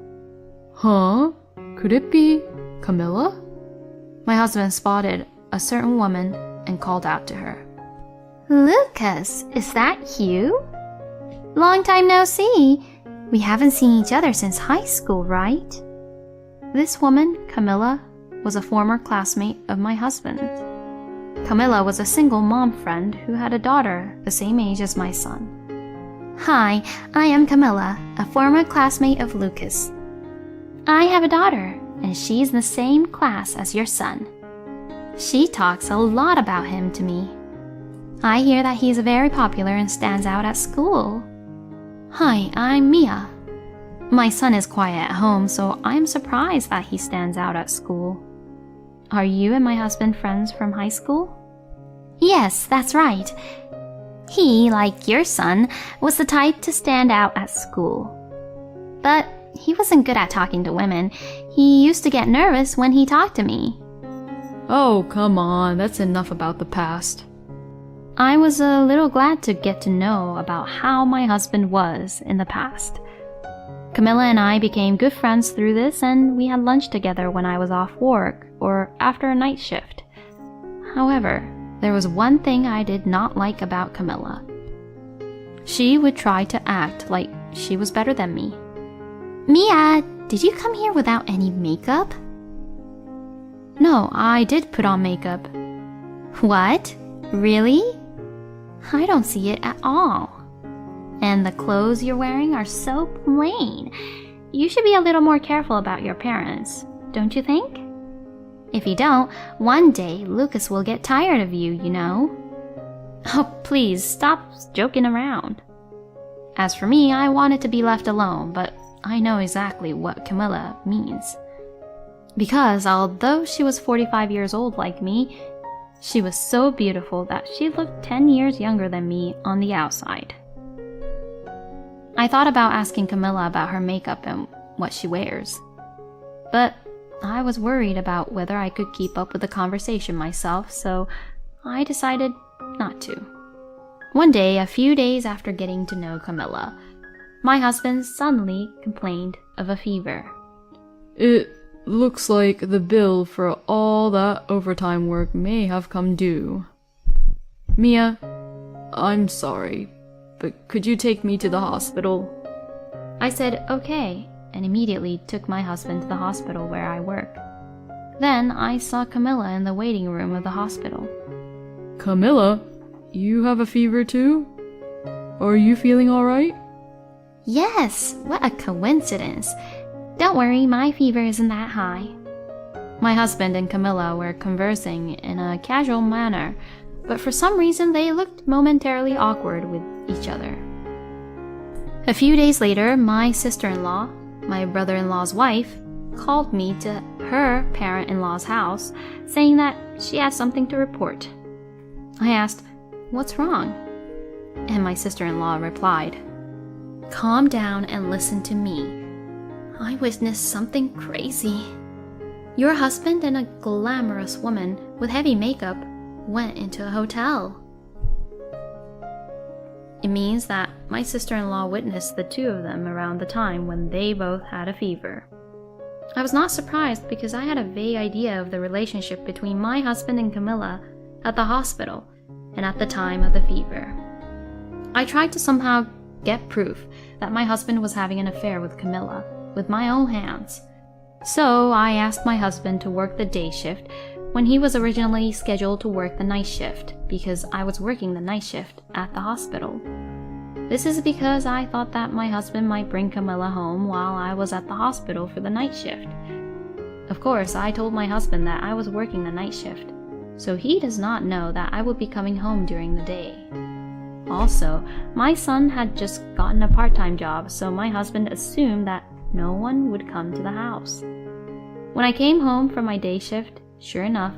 S2: Huh? Could it be Camilla?
S1: My husband spotted a certain woman and called out to her. "Lucas, is that you? Long time no see. We haven't seen each other since high school, right?" This woman, Camilla, was a former classmate of my husband's. Camilla was a single mom friend who had a daughter the same age as my son. "Hi, I am Camilla, a former classmate of Lucas. I have a daughter, and she's in the same class as your son. She talks a lot about him to me. I hear that he's very popular and stands out at school. Hi, I'm Mia. My son is quiet at home, so I'm surprised that he stands out at school. Are you and my husband friends from high school?" "Yes, that's right. He, like your son, was the type to stand out at school. But he wasn't good at talking to women. He used to get nervous when he talked to me."
S2: Oh, come on, that's enough about the past.
S1: I was a little glad to get to know about how my husband was in the past. Camilla and I became good friends through this, and we had lunch together when I was off work or after a night shift. However, there was one thing I did not like about Camilla. She would try to act like she was better than me. "Mia, did you come here without any makeup?" "No, I did put on makeup." "What? Really? I don't see it at all. And the clothes you're wearing are so plain. You should be a little more careful about your appearance, don't you think? If you don't, one day Lucas will get tired of you, you know." "Oh, please, stop joking around." As for me, I wanted to be left alone, but I know exactly what Camilla means. Because although she was 45 years old like me, she was so beautiful that she looked 10 years younger than me on the outside. I thought about asking Camilla about her makeup and what she wears, but I was worried about whether I could keep up with the conversation myself, so I decided not to. One day, a few days after getting to know Camilla, my husband suddenly complained of a fever.
S2: It looks like the bill for all that overtime work may have come due. Mia, I'm sorry, but could you take me to the hospital?
S1: I said okay, and immediately took my husband to the hospital where I work. Then I saw Camilla in the waiting room of the hospital.
S2: Camilla, you have a fever too? Are you feeling alright?
S1: Yes, what a coincidence. Don't worry, my fever isn't that high. My husband and Camilla were conversing in a casual manner, but for some reason they looked momentarily awkward with each other. A few days later, my sister-in-law, my brother-in-law's wife, called me to her parent-in-law's house, saying that she had something to report. I asked, "What's wrong?" And my sister-in-law replied, "Calm down and listen to me. I witnessed something crazy. Your husband and a glamorous woman with heavy makeup went into a hotel." It means that my sister-in-law witnessed the two of them around the time when they both had a fever. I was not surprised because I had a vague idea of the relationship between my husband and Camilla at the hospital and at the time of the fever. I tried to somehow get proof that my husband was having an affair with Camilla with my own hands. So I asked my husband to work the day shift when he was originally scheduled to work the night shift because I was working the night shift at the hospital. This is because I thought that my husband might bring Camilla home while I was at the hospital for the night shift. Of course, I told my husband that I was working the night shift, so he does not know that I would be coming home during the day. Also, my son had just gotten a part-time job, so my husband assumed that no one would come to the house. When I came home from my day shift, sure enough,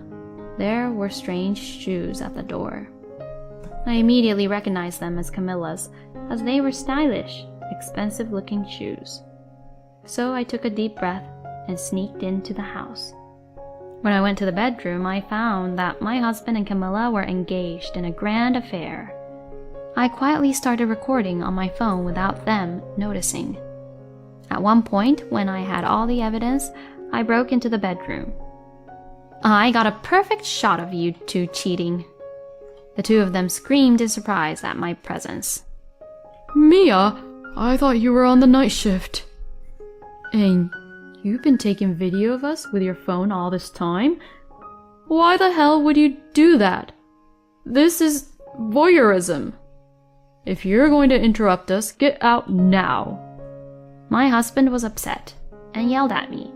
S1: there were strange shoes at the door. I immediately recognized them as Camilla's, as they were stylish, expensive-looking shoes. So I took a deep breath and sneaked into the house. When I went to the bedroom, I found that my husband and Camilla were engaged in a grand affair. I quietly started recording on my phone without them noticing. At one point, when I had all the evidence, I broke into the bedroom. I got a perfect shot of you two cheating. The two of them screamed in surprise at my presence.
S2: Mia, I thought you were on the night shift. And you've been taking video of us with your phone all this time? Why the hell would you do that? This is voyeurism. If you're going to interrupt us, get out now.
S1: My husband was upset and yelled at me,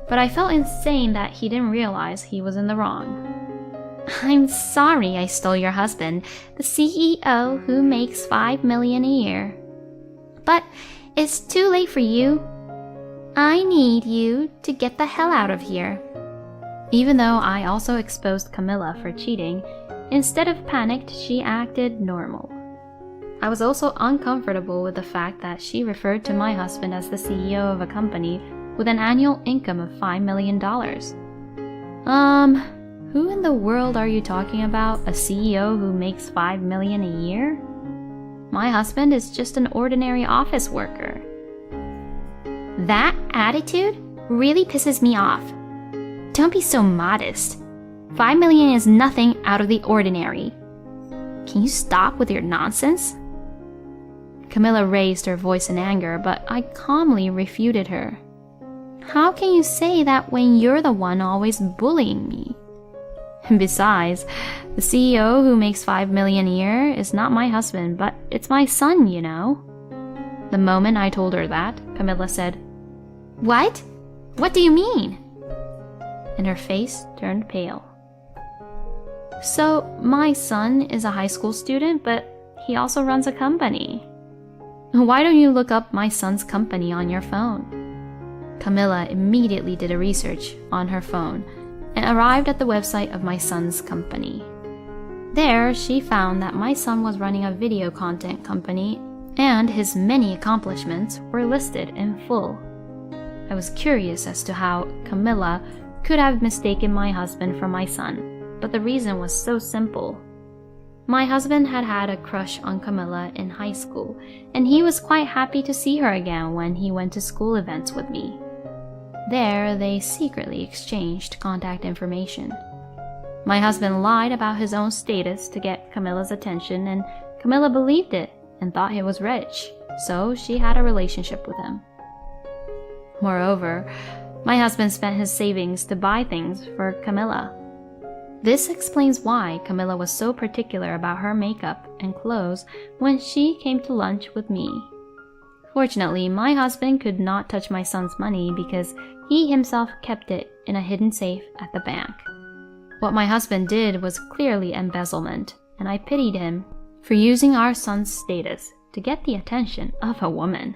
S1: but I felt insane that he didn't realize he was in the wrong. I'm sorry I stole your husband, the CEO who makes $5 million a year. But it's too late for you. I need you to get the hell out of here. Even though I also exposed Camilla for cheating, instead of panicked, she acted normal. I was also uncomfortable with the fact that she referred to my husband as the CEO of a company with an annual income of $5 million. Who in the world are you talking about? A CEO who makes $5 million a year? My husband is just an ordinary office worker. That attitude really pisses me off. Don't be so modest. $5 million is nothing out of the ordinary. Can you stop with your nonsense? Camilla raised her voice in anger, but I calmly refuted her. How can you say that when you're the one always bullying me? And besides, the CEO who makes $5 million a year is not my husband, but it's my son, you know. The moment I told her that, Camilla said, "What? What do you mean?" And her face turned pale. So, my son is a high school student, but he also runs a company. Why don't you look up my son's company on your phone? Camilla immediately did a research on her phone and arrived at the website of my son's company. There, she found that my son was running a video content company and his many accomplishments were listed in full. I was curious as to how Camilla could have mistaken my husband for my son, but the reason was so simple. My husband had had a crush on Camilla in high school, and he was quite happy to see her again when he went to school events with me. There, they secretly exchanged contact information. My husband lied about his own status to get Camilla's attention, and Camilla believed it and thought he was rich, so she had a relationship with him. Moreover, my husband spent his savings to buy things for Camilla. This explains why Camilla was so particular about her makeup and clothes when she came to lunch with me. Fortunately, my husband could not touch my son's money because he himself kept it in a hidden safe at the bank. What my husband did was clearly embezzlement, and I pitied him for using our son's status to get the attention of a woman.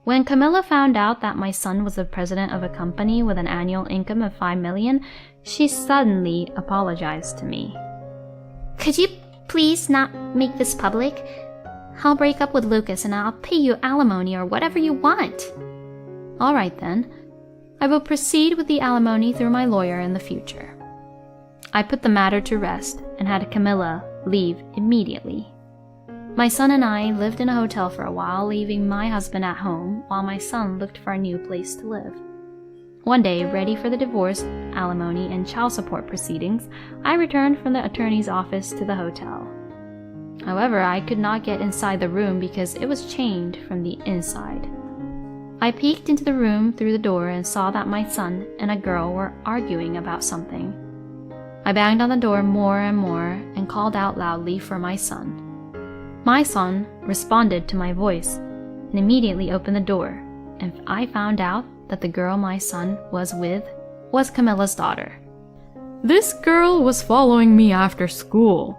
S1: When Camilla found out that my son was the president of a company with an annual income of $5 million, she suddenly apologized to me. Could you please not make this public? I'll break up with Lucas and I'll pay you alimony or whatever you want. All right then. I will proceed with the alimony through my lawyer in the future. I put the matter to rest and had Camilla leave immediately. My son and I lived in a hotel for a while, leaving my husband at home while my son looked for a new place to live. One day, ready for the divorce, alimony, and child support proceedings, I returned from the attorney's office to the hotel. However, I could not get inside the room because it was chained from the inside. I peeked into the room through the door and saw that my son and a girl were arguing about something. I banged on the door more and more and called out loudly for my son. My son responded to my voice and immediately opened the door, and I found out that the girl my son was with was Camilla's daughter.
S2: This girl was following me after school.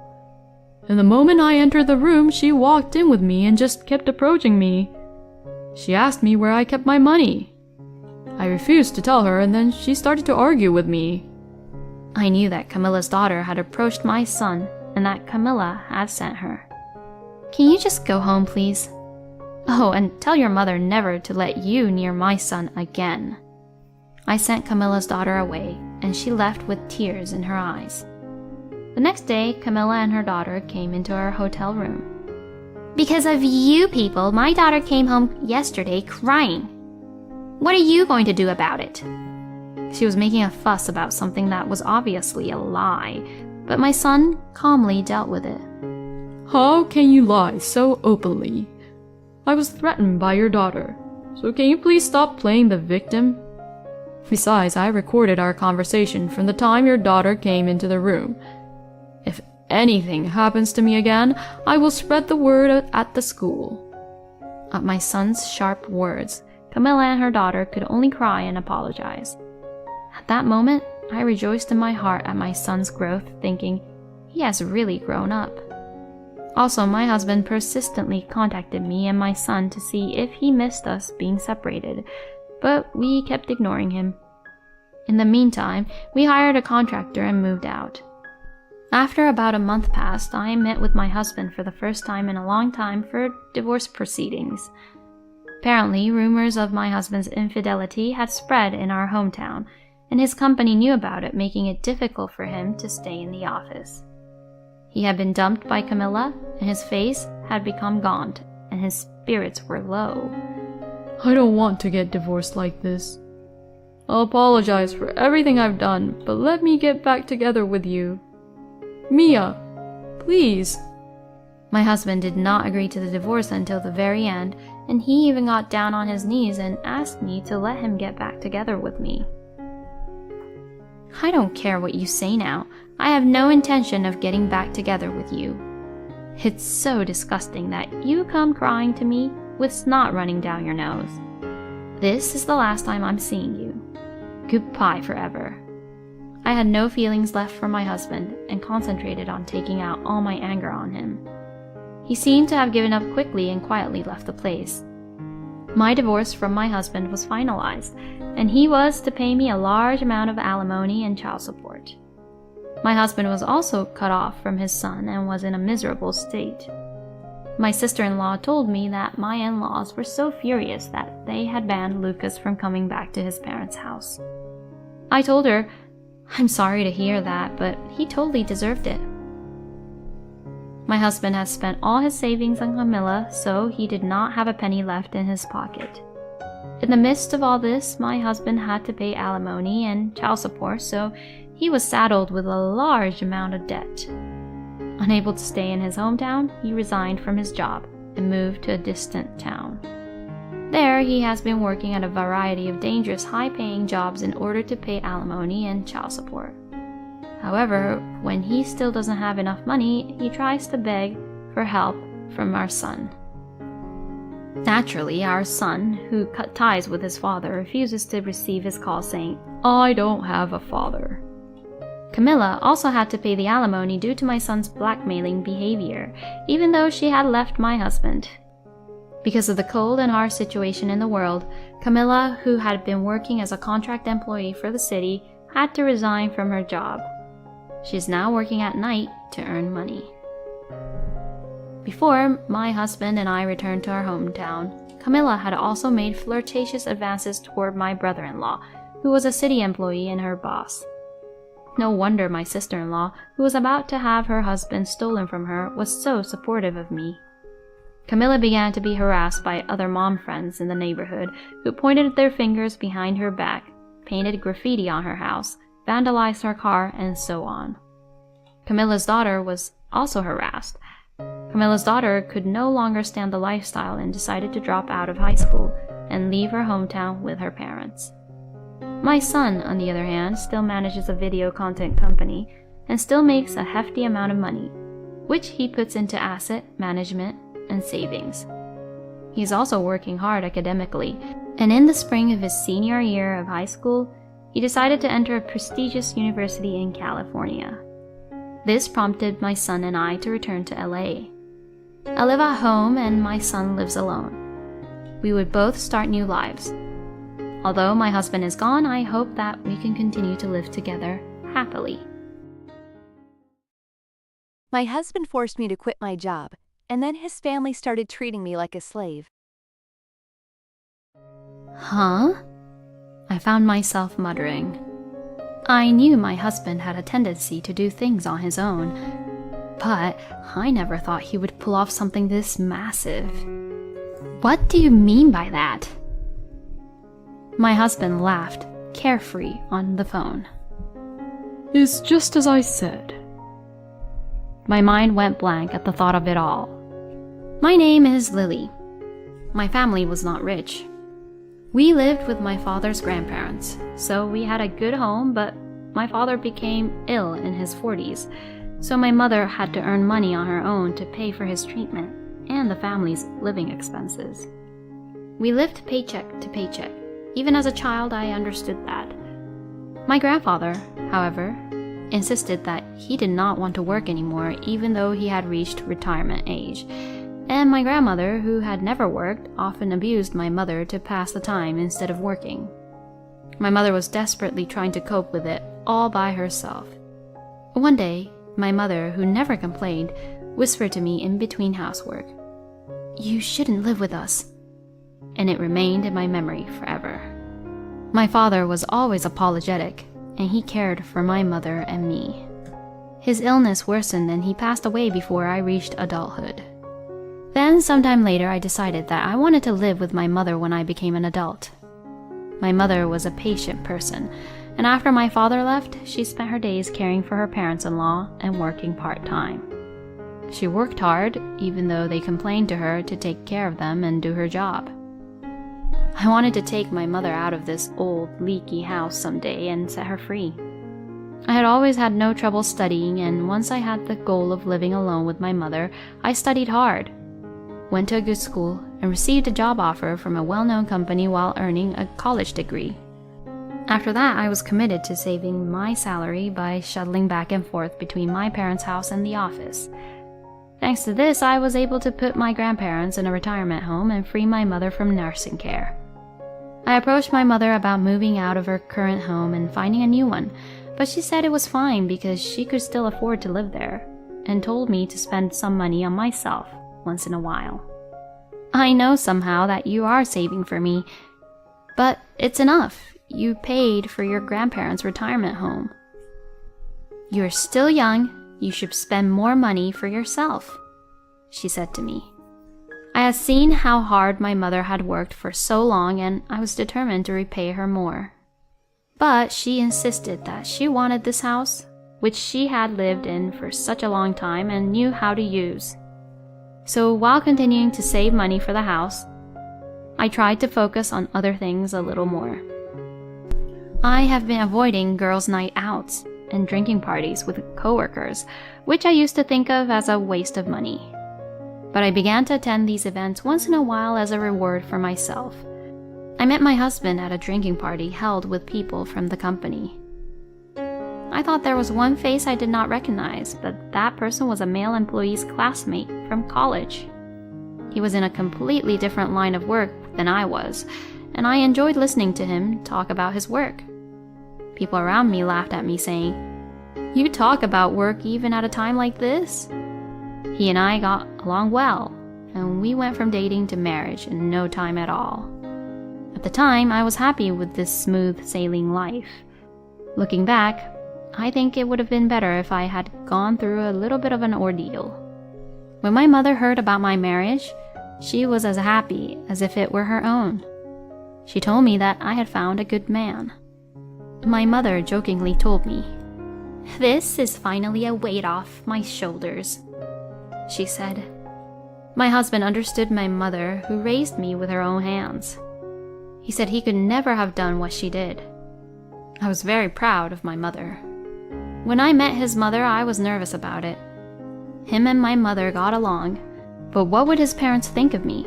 S2: And the moment I entered the room, she walked in with me and just kept approaching me. She asked me where I kept my money. I refused to tell her, and then she started to argue with me.
S1: I knew that Camilla's daughter had approached my son and that Camilla had sent her. Can you just go home, please? Oh, and tell your mother never to let you near my son again. I sent Camilla's daughter away, and she left with tears in her eyes. The next day, Camilla and her daughter came into our hotel room. Because of you people, my daughter came home yesterday crying. What are you going to do about it? She was making a fuss about something that was obviously a lie, but my son calmly dealt with it.
S2: How can you lie so openly? I was threatened by your daughter, so can you please stop playing the victim? Besides, I recorded our conversation from the time your daughter came into the room. If anything happens to me again, I will spread the word at the school. At my son's sharp words, Camilla and her daughter could only cry and apologize. At that moment, I rejoiced in my heart at my son's growth, thinking, he has really grown up. Also, my husband persistently contacted me and my son to see if he missed us being separated, but we kept ignoring him. In the meantime, we hired a contractor and moved out. After about a month passed, I met with my husband for the first time in a long time for divorce proceedings. Apparently, rumors of my husband's infidelity had spread in our hometown, and his company knew about it, making it difficult for him to stay in the office. He had been dumped by Camilla, and his face had become gaunt, and his spirits were low. I don't want to get divorced like this. I'll apologize for everything I've done, but let me get back together with you. Mia, please.
S1: My husband did not agree to the divorce until the very end, and he even got down on his knees and asked me to let him get back together with me. I don't care what you say now. I have no intention of getting back together with you. It's so disgusting that you come crying to me with snot running down your nose. This is the last time I'm seeing you. Goodbye forever. I had no feelings left for my husband and concentrated on taking out all my anger on him. He seemed to have given up quickly and quietly left the place. My divorce from my husband was finalized, and he was to pay me a large amount of alimony and child support. My husband was also cut off from his son and was in a miserable state. My sister-in-law told me that my in-laws were so furious that they had banned Lucas from coming back to his parents' house. I told her, I'm sorry to hear that, but he totally deserved it. My husband had spent all his savings on Camilla, so he did not have a penny left in his pocket. In the midst of all this, my husband had to pay alimony and child support, so he was saddled with a large amount of debt. Unable to stay in his hometown, he resigned from his job and moved to a distant town. There, he has been working at a variety of dangerous, high-paying jobs in order to pay alimony and child support. However, when he still doesn't have enough money, he tries to beg for help from our son. Naturally, our son, who cut ties with his father, refuses to receive his call saying, I don't have a father. Camilla also had to pay the alimony due to my son's blackmailing behavior, even though she had left my husband. Because of the cold and harsh situation in the world, Camilla, who had been working as a contract employee for the city, had to resign from her job. She is now working at night to earn money. Before my husband and I returned to our hometown, Camilla had also made flirtatious advances toward my brother-in-law, who was a city employee and her boss. No wonder my sister-in-law, who was about to have her husband stolen from her, was so supportive of me. Camilla began to be harassed by other mom friends in the neighborhood who pointed their fingers behind her back, painted graffiti on her house, vandalized her car, and so on. Camilla's daughter was also harassed. Camilla's daughter could no longer stand the lifestyle and decided to drop out of high school and leave her hometown with her parents. My son, on the other hand, still manages a video content company and still makes a hefty amount of money, which he puts into asset management and savings. He's also working hard academically, and in the spring of his senior year of high school, he decided to enter a prestigious university in California. This prompted my son and I to return to LA. I live at home and my son lives alone. We would both start new lives. Although my husband is gone, I hope that we can continue to live together happily.
S3: My husband forced me to quit my job, and then his family started treating me like a slave.
S1: Huh? I found myself muttering. I knew my husband had a tendency to do things on his own, but I never thought he would pull off something this massive. What do you mean by that? My husband laughed, carefree on the phone.
S2: It's just as I said.
S1: My mind went blank at the thought of it all. My name is Lily. My family was not rich. We lived with my father's grandparents, so we had a good home, but my father became ill in his 40s, so my mother had to earn money on her own to pay for his treatment and the family's living expenses. We lived paycheck to paycheck. Even as a child, I understood that. My grandfather, however, insisted that he did not want to work anymore even though he had reached retirement age. And my grandmother, who had never worked, often abused my mother to pass the time instead of working. My mother was desperately trying to cope with it all by herself. One day, my mother, who never complained, whispered to me in between housework, "You shouldn't live with us." And it remained in my memory forever. My father was always apologetic, and he cared for my mother and me. His illness worsened and he passed away before I reached adulthood. Then, sometime later, I decided that I wanted to live with my mother when I became an adult. My mother was a patient person, and after my father left, she spent her days caring for her parents-in-law and working part-time. She worked hard, even though they complained to her to take care of them and do her job. I wanted to take my mother out of this old, leaky house someday and set her free. I had always had no trouble studying, and once I had the goal of living alone with my mother, I studied hard, went to a good school, and received a job offer from a well-known company while earning a college degree. After that, I was committed to saving my salary by shuttling back and forth between my parents' house and the office. Thanks to this, I was able to put my grandparents in a retirement home and free my mother from nursing care. I approached my mother about moving out of her current home and finding a new one, but she said it was fine because she could still afford to live there, and told me to spend some money on myself once in a while. I know somehow that you are saving for me, but it's enough. You paid for your grandparents' retirement home. You're still young. You should spend more money for yourself, she said to me. I had seen how hard my mother had worked for so long, and I was determined to repay her more. But she insisted that she wanted this house, which she had lived in for such a long time and knew how to use. So while continuing to save money for the house, I tried to focus on other things a little more. I have been avoiding girls' night outs and drinking parties with coworkers, which I used to think of as a waste of money. But I began to attend these events once in a while as a reward for myself. I met my husband at a drinking party held with people from the company. I thought there was one face I did not recognize, but that person was a male employee's classmate from college. He was in a completely different line of work than I was, and I enjoyed listening to him talk about his work. People around me laughed at me, saying, "You talk about work even at a time like this?" He and I got along well, and we went from dating to marriage in no time at all. At the time, I was happy with this smooth sailing life. Looking back, I think it would have been better if I had gone through a little bit of an ordeal. When my mother heard about my marriage, she was as happy as if it were her own. She told me that I had found a good man. My mother jokingly told me, "This is finally a weight off my shoulders," she said. My husband understood my mother, who raised me with her own hands. He said he could never have done what she did. I was very proud of my mother. When I met his mother, I was nervous about it. Him and my mother got along, but what would his parents think of me?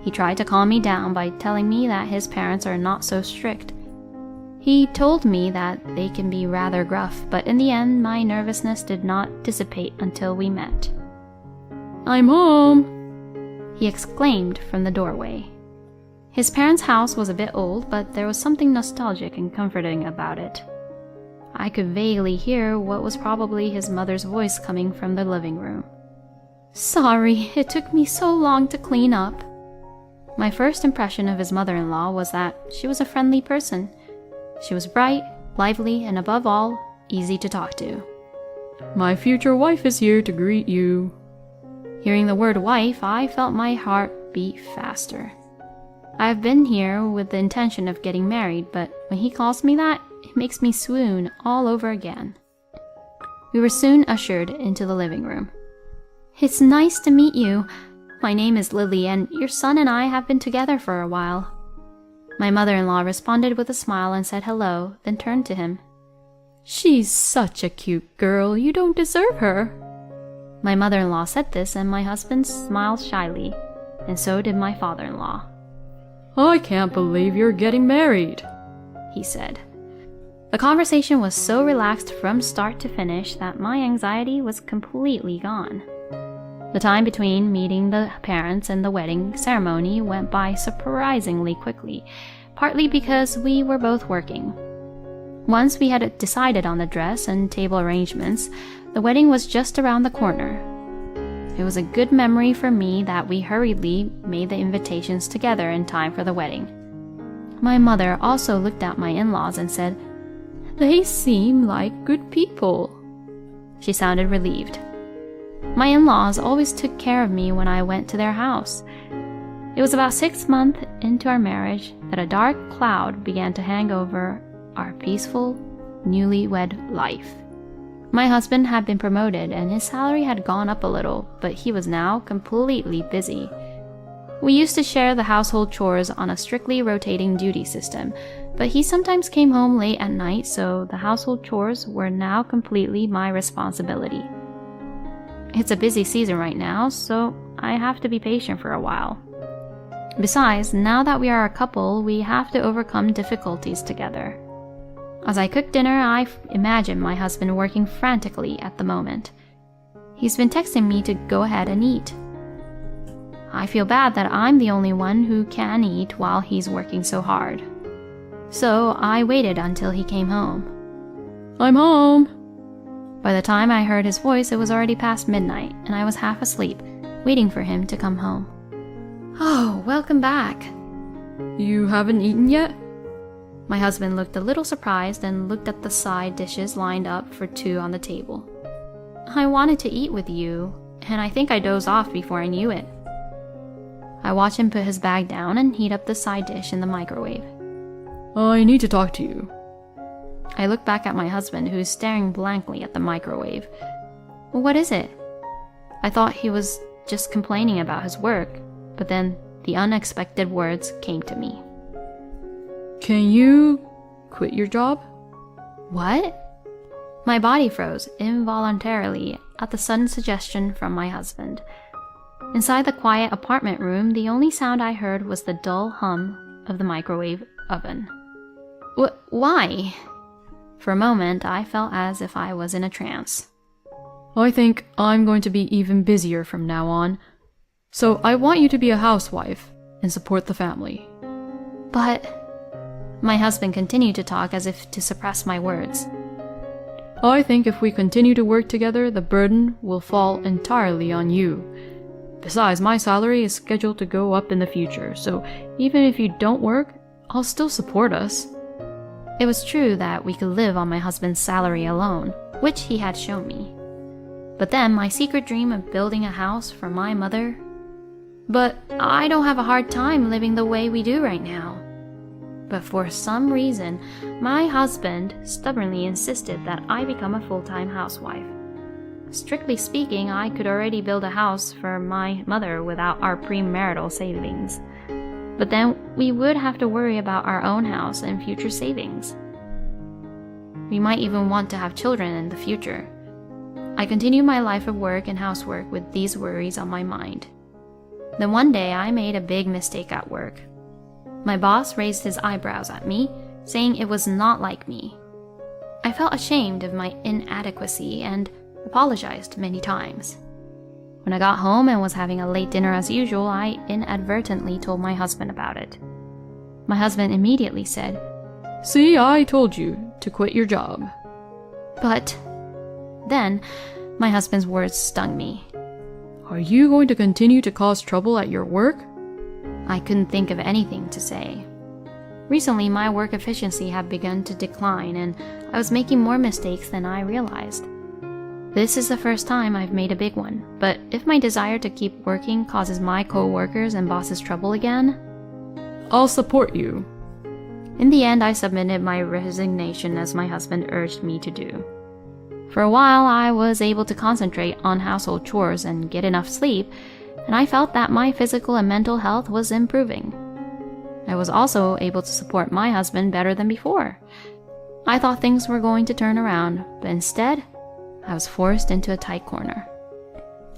S1: He tried to calm me down by telling me that his parents are not so strict. He told me that they can be rather gruff, but in the end, my nervousness did not dissipate until we met.
S2: "I'm home,"
S1: he exclaimed from the doorway. His parents' house was a bit old, but there was something nostalgic and comforting about it. I could vaguely hear what was probably his mother's voice coming from the living room. "Sorry, it took me so long to clean up." My first impression of his mother-in-law was that she was a friendly person. She was bright, lively, and above all, easy to talk to.
S2: "My future wife is here to greet you."
S1: Hearing the word wife, I felt my heart beat faster. I've been here with the intention of getting married, but when he calls me that, it makes me swoon all over again. We were soon ushered into the living room. It's nice to meet you. My name is Lily, and your son and I have been together for a while. My mother-in-law responded with a smile and said hello, then turned to him.
S2: She's such a cute girl, you don't deserve her.
S1: My mother-in-law said this, and my husband smiled shyly, and so did my father-in-law.
S2: I can't believe you're getting married,
S1: he said. The conversation was so relaxed from start to finish that my anxiety was completely gone. The time between meeting the parents and the wedding ceremony went by surprisingly quickly, partly because we were both working. Once we had decided on the dress and table arrangements, the wedding was just around the corner. It was a good memory for me that we hurriedly made the invitations together in time for the wedding. My mother also looked at my in-laws and said, "They seem like good people." She sounded relieved. My in-laws always took care of me when I went to their house. It was about 6 months into our marriage that a dark cloud began to hang over our peaceful, newlywed life. My husband had been promoted and his salary had gone up a little, but he was now completely busy. We used to share the household chores on a strictly rotating duty system, but he sometimes came home late at night, so the household chores were now completely my responsibility. It's a busy season right now, so I have to be patient for a while. Besides, now that we are a couple, we have to overcome difficulties together. As I cook dinner, I imagine my husband working frantically at the moment. He's been texting me to go ahead and eat. I feel bad that I'm the only one who can eat while he's working so hard. So I waited until he came home.
S2: I'm home.
S1: By the time I heard his voice, it was already past midnight, and I was half asleep, waiting for him to come home. Oh, welcome back.
S2: You haven't eaten yet?
S1: My husband looked a little surprised and looked at the side dishes lined up for two on the table. I wanted to eat with you, and I think I dozed off before I knew it. I watched him put his bag down and heat up the side dish in the microwave.
S2: I need to talk to you.
S1: I looked back at my husband, who was staring blankly at the microwave. What is it? I thought he was just complaining about his work, but then the unexpected words came to me.
S2: Can you quit your job?
S1: What? My body froze involuntarily at the sudden suggestion from my husband. Inside the quiet apartment room, the only sound I heard was the dull hum of the microwave oven. Why? For a moment, I felt as if I was in a trance.
S2: I think I'm going to be even busier from now on. So I want you to be a housewife and support the family.
S1: But... My husband continued to talk as if to suppress my words.
S2: I think if we continue to work together, the burden will fall entirely on you. Besides, my salary is scheduled to go up in the future, so even if you don't work, I'll still support us.
S1: It was true that we could live on my husband's salary alone, which he had shown me. But then my secret dream of building a house for my mother... But I don't have a hard time living the way we do right now. But for some reason, my husband stubbornly insisted that I become a full-time housewife. Strictly speaking, I could already build a house for my mother without our premarital savings. But then we would have to worry about our own house and future savings. We might even want to have children in the future. I continued my life of work and housework with these worries on my mind. Then one day I made a big mistake at work. My boss raised his eyebrows at me, saying it was not like me. I felt ashamed of my inadequacy and apologized many times. When I got home and was having a late dinner as usual, I inadvertently told my husband about it. My husband immediately said,
S2: "See, I told you to quit your job."
S1: But then my husband's words stung me.
S2: Are you going to continue to cause trouble at your work?
S1: I couldn't think of anything to say. Recently, my work efficiency had begun to decline, and I was making more mistakes than I realized. This is the first time I've made a big one, but if my desire to keep working causes my co-workers and bosses trouble again...
S2: I'll support you.
S1: In the end, I submitted my resignation as my husband urged me to do. For a while, I was able to concentrate on household chores and get enough sleep, and I felt that my physical and mental health was improving. I was also able to support my husband better than before. I thought things were going to turn around, but instead, I was forced into a tight corner.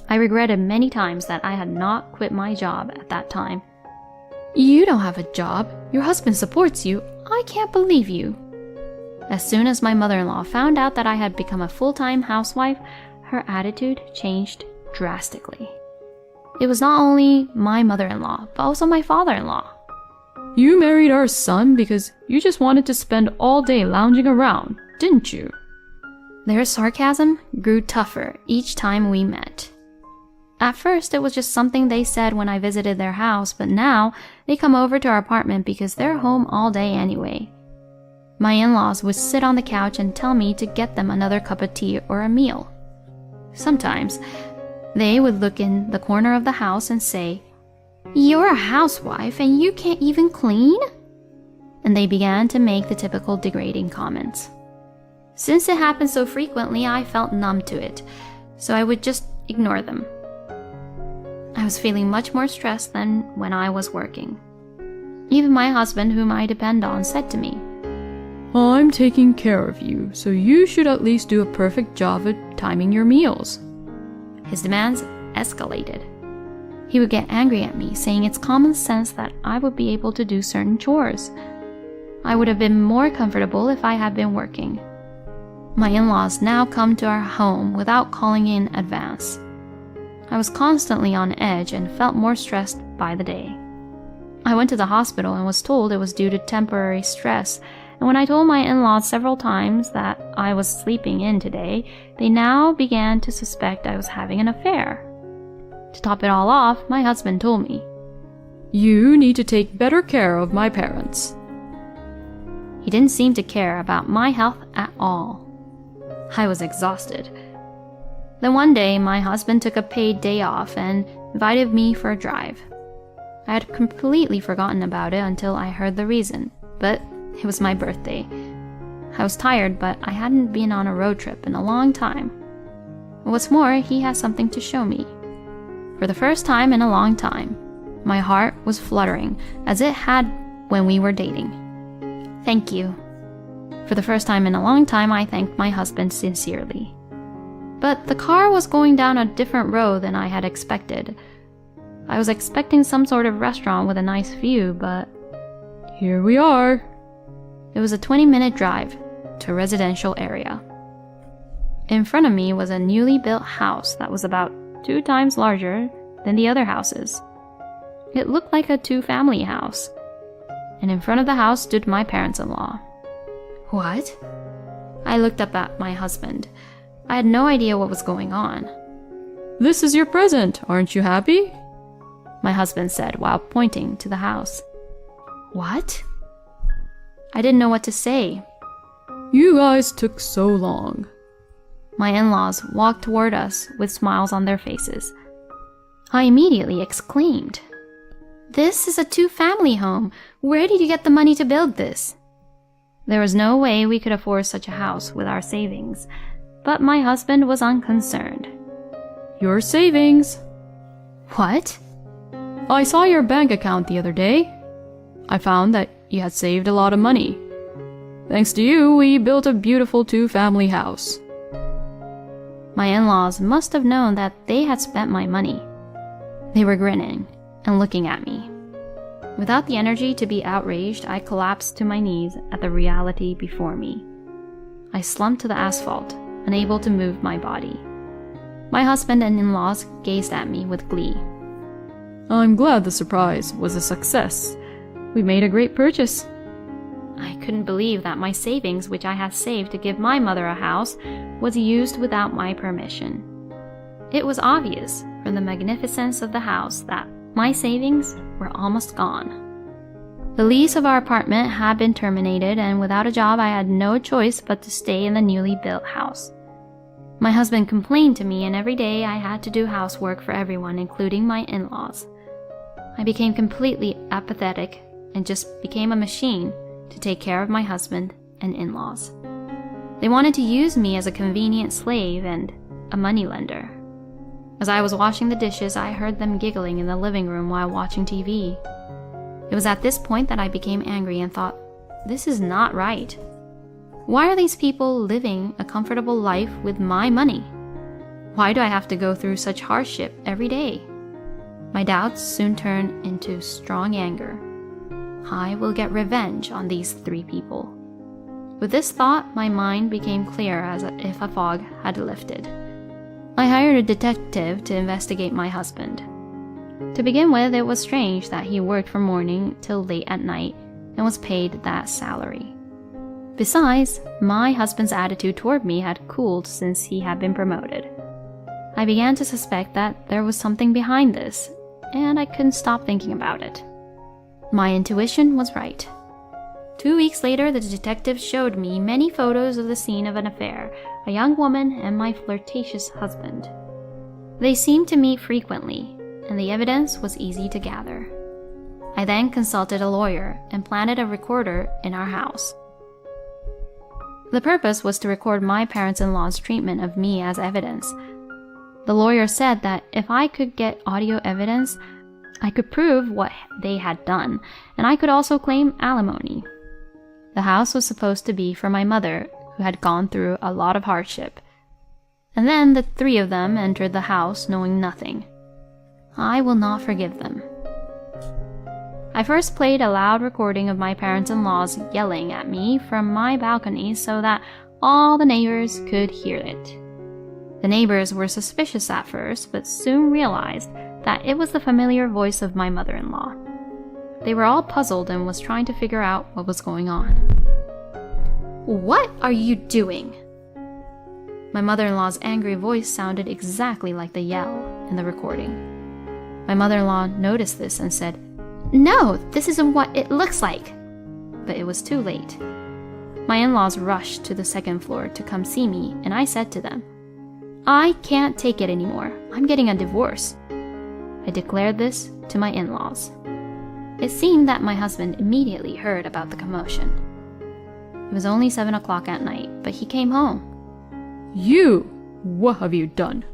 S1: I regretted many times that I had not quit my job at that time.
S2: You don't have a job. Your husband supports you. I can't believe you.
S1: As soon as my mother-in-law found out that I had become a full-time housewife, her attitude changed drastically. It was not only my mother-in-law, but also my father-in-law.
S2: You married our son because you just wanted to spend all day lounging around, didn't you?
S1: Their sarcasm grew tougher each time we met. At first, it was just something they said when I visited their house, but now they come over to our apartment because they're home all day anyway. My in-laws would sit on the couch and tell me to get them another cup of tea or a meal. Sometimes, they would look in the corner of the house and say, "You're a housewife and you can't even clean?" And they began to make the typical degrading comments. Since it happened so frequently, I felt numb to it, so I would just ignore them. I was feeling much more stressed than when I was working. Even my husband, whom I depend on, said to me,
S2: I'm taking care of you, so you should at least do a perfect job at timing your meals.
S1: His demands escalated. He would get angry at me, saying it's common sense that I would be able to do certain chores. I would have been more comfortable if I had been working. My in-laws now come to our home without calling in advance. I was constantly on edge and felt more stressed by the day. I went to the hospital and was told it was due to temporary stress, and when I told my in-laws several times that I was sleeping in today, they now began to suspect I was having an affair. To top it all off, my husband told me,
S2: You need to take better care of my parents.
S1: He didn't seem to care about my health at all. I was exhausted. Then one day, my husband took a paid day off and invited me for a drive. I had completely forgotten about it until I heard the reason, but it was my birthday. I was tired, but I hadn't been on a road trip in a long time. What's more, he has something to show me. For the first time in a long time, my heart was fluttering as it had when we were dating. Thank you. For the first time in a long time, I thanked my husband sincerely. But the car was going down a different road than I had expected. I was expecting some sort of restaurant with a nice view, but
S2: here we are.
S1: It was a 20-minute drive to a residential area. In front of me was a newly built house that was about 2 times larger than the other houses. It looked like a 2-family house, and in front of the house stood my parents-in-law. What? I looked up at my husband. I had no idea what was going on.
S2: This is your present, aren't you happy?
S1: My husband said while pointing to the house. What? I didn't know what to say.
S2: You guys took so long.
S1: My in-laws walked toward us with smiles on their faces. I immediately exclaimed, "This is a 2-family home. Where did you get the money to build this?" There was no way we could afford such a house with our savings, but my husband was unconcerned.
S2: Your savings.
S1: What?
S2: I saw your bank account the other day. I found that you had saved a lot of money. Thanks to you, we built a beautiful 2-family house.
S1: My in-laws must have known that they had spent my money. They were grinning and looking at me. Without the energy to be outraged, I collapsed to my knees at the reality before me. I slumped to the asphalt, unable to move my body. My husband and in-laws gazed at me with glee.
S2: I'm glad the surprise was a success. We made a great purchase.
S1: I couldn't believe that my savings, which I had saved to give my mother a house, was used without my permission. It was obvious from the magnificence of the house that my savings were almost gone. The lease of our apartment had been terminated, and without a job I had no choice but to stay in the newly built house. My husband complained to me, and every day I had to do housework for everyone, including my in-laws. I became completely apathetic and just became a machine to take care of my husband and in-laws. They wanted to use me as a convenient slave and a moneylender. As I was washing the dishes, I heard them giggling in the living room while watching TV. It was at this point that I became angry and thought, this is not right. Why are these people living a comfortable life with my money? Why do I have to go through such hardship every day? My doubts soon turned into strong anger. I will get revenge on these 3 people. With this thought, my mind became clear as if a fog had lifted. I hired a detective to investigate my husband. To begin with, it was strange that he worked from morning till late at night and was paid that salary. Besides, my husband's attitude toward me had cooled since he had been promoted. I began to suspect that there was something behind this, and I couldn't stop thinking about it. My intuition was right. 2 weeks later, the detective showed me many photos of the scene of an affair, a young woman and my flirtatious husband. They seemed to meet frequently, and the evidence was easy to gather. I then consulted a lawyer and planted a recorder in our house. The purpose was to record my parents-in-law's treatment of me as evidence. The lawyer said that if I could get audio evidence, I could prove what they had done, and I could also claim alimony. The house was supposed to be for my mother, who had gone through a lot of hardship. And then the 3 of them entered the house knowing nothing. I will not forgive them. I first played a loud recording of my parents-in-laws yelling at me from my balcony so that all the neighbors could hear it. The neighbors were suspicious at first, but soon realized that it was the familiar voice of my mother-in-law. They were all puzzled and was trying to figure out what was going on. "What are you doing?" My mother-in-law's angry voice sounded exactly like the yell in the recording. My mother-in-law noticed this and said, "No, this isn't what it looks like." But it was too late. My in-laws rushed to the 2nd floor to come see me, and I said to them, "I can't take it anymore. I'm getting a divorce." I declared this to my in-laws. It seemed that my husband immediately heard about the commotion. It was only 7 o'clock at night, but he came home.
S2: You! What have you done?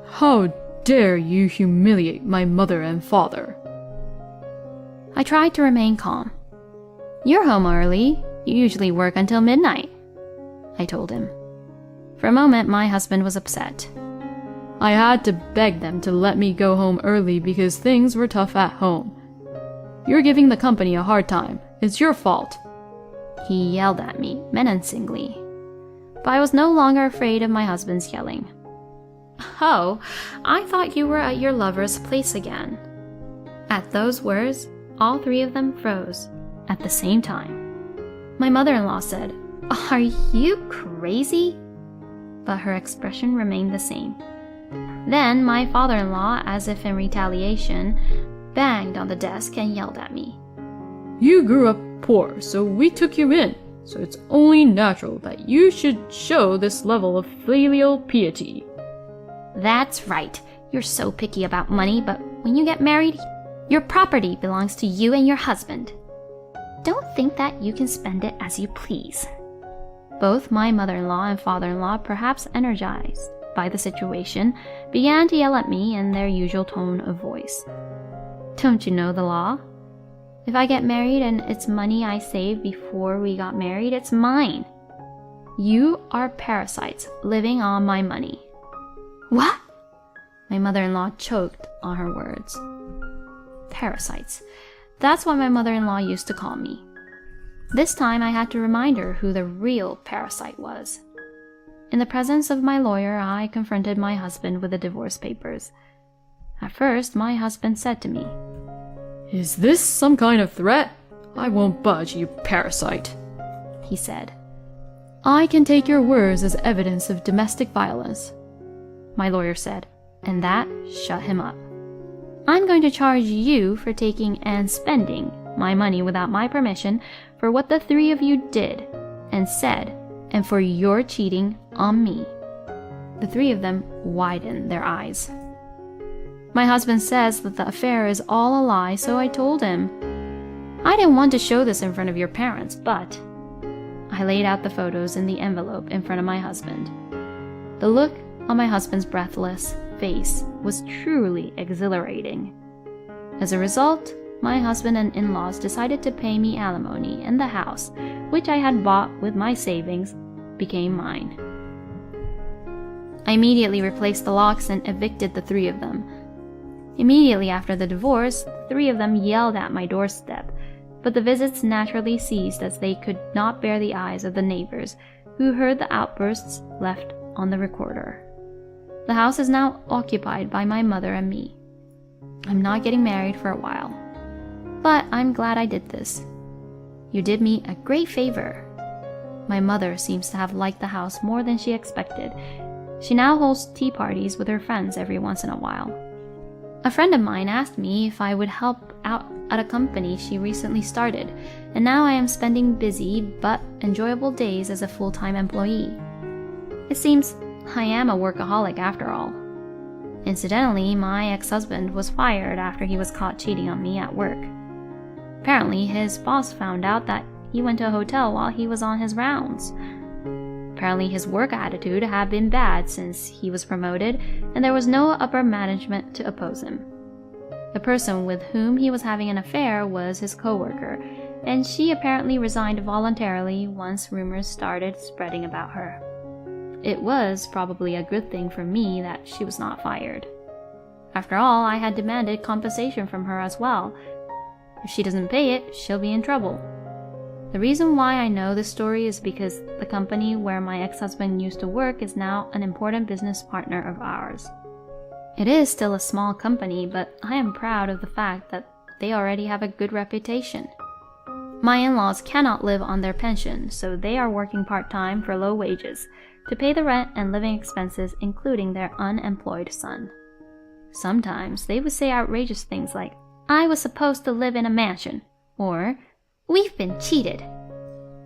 S2: How dare you humiliate my mother and father?
S1: I tried to remain calm. "You're home early. You usually work until midnight," I told him. For a moment, my husband was upset.
S2: I had to beg them to let me go home early because things were tough at home. You're giving the company a hard time. It's your fault.
S1: He yelled at me menacingly, but I was no longer afraid of my husband's yelling. "Oh, I thought you were at your lover's place again." At those words, all 3 of them froze at the same time. My mother-in-law said, "Are you crazy?" But her expression remained the same. Then my father-in-law, as if in retaliation, banged on the desk and yelled at me.
S2: You grew up poor, so we took you in, so it's only natural that you should show this level of filial piety.
S1: "That's right. You're so picky about money, but when you get married, your property belongs to you and your husband. Don't think that you can spend it as you please." Both my mother-in-law and father-in-law, perhaps energized by the situation, began to yell at me in their usual tone of voice. "Don't you know the law? If I get married and it's money I saved before we got married, it's mine. You are parasites living on my money." "What?" My mother-in-law choked on her words. Parasites. That's what my mother-in-law used to call me. This time I had to remind her who the real parasite was. In the presence of my lawyer, I confronted my husband with the divorce papers. At first, my husband said to me,
S2: Is this some kind of threat? I won't budge, you parasite.
S1: He said,
S2: I can take your words as evidence of domestic violence.
S1: My lawyer said, and that shut him up. I'm going to charge you for taking and spending my money without my permission for what the 3 of you did and said, and for your cheating on me. The 3 of them widened their eyes. My husband says that the affair is all a lie, so I told him. I didn't want to show this in front of your parents, but I laid out the photos in the envelope in front of my husband. The look on my husband's breathless face was truly exhilarating. As a result, my husband and in-laws decided to pay me alimony, and the house, which I had bought with my savings, became mine. I immediately replaced the locks and evicted the 3 of them. Immediately after the divorce, the 3 of them yelled at my doorstep, but the visits naturally ceased as they could not bear the eyes of the neighbors, who heard the outbursts left on the recorder. The house is now occupied by my mother and me. I'm not getting married for a while, but I'm glad I did this. You did me a great favor. My mother seems to have liked the house more than she expected. She now holds tea parties with her friends every once in a while. A friend of mine asked me if I would help out at a company she recently started, and now I am spending busy but enjoyable days as a full-time employee. It seems I am a workaholic after all. Incidentally, my ex-husband was fired after he was caught cheating on me at work. Apparently, his boss found out that he went to a hotel while he was on his rounds. Apparently, his work attitude had been bad since he was promoted, and there was no upper management to oppose him. The person with whom he was having an affair was his coworker, and she apparently resigned voluntarily once rumors started spreading about her. It was probably a good thing for me that she was not fired. After all, I had demanded compensation from her as well. If she doesn't pay it, she'll be in trouble. The reason why I know this story is because the company where my ex-husband used to work is now an important business partner of ours. It is still a small company, but I am proud of the fact that they already have a good reputation. My in-laws cannot live on their pension, so they are working part-time for low wages to pay the rent and living expenses, including their unemployed son. Sometimes they would say outrageous things like, "I was supposed to live in a mansion," or "We've been cheated."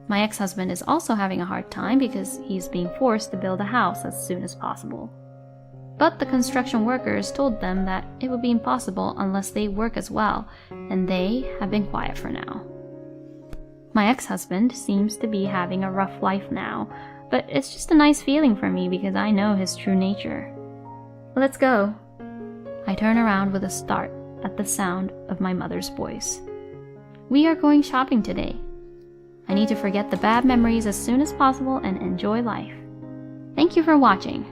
S1: My ex-husband is also having a hard time because he's being forced to build a house as soon as possible. But the construction workers told them that it would be impossible unless they work as well, and they have been quiet for now. My ex-husband seems to be having a rough life now, but it's just a nice feeling for me because I know his true nature. Let's go. I turn around with a start at the sound of my mother's voice. We are going shopping today. I need to forget the bad memories as soon as possible and enjoy life. Thank you for watching.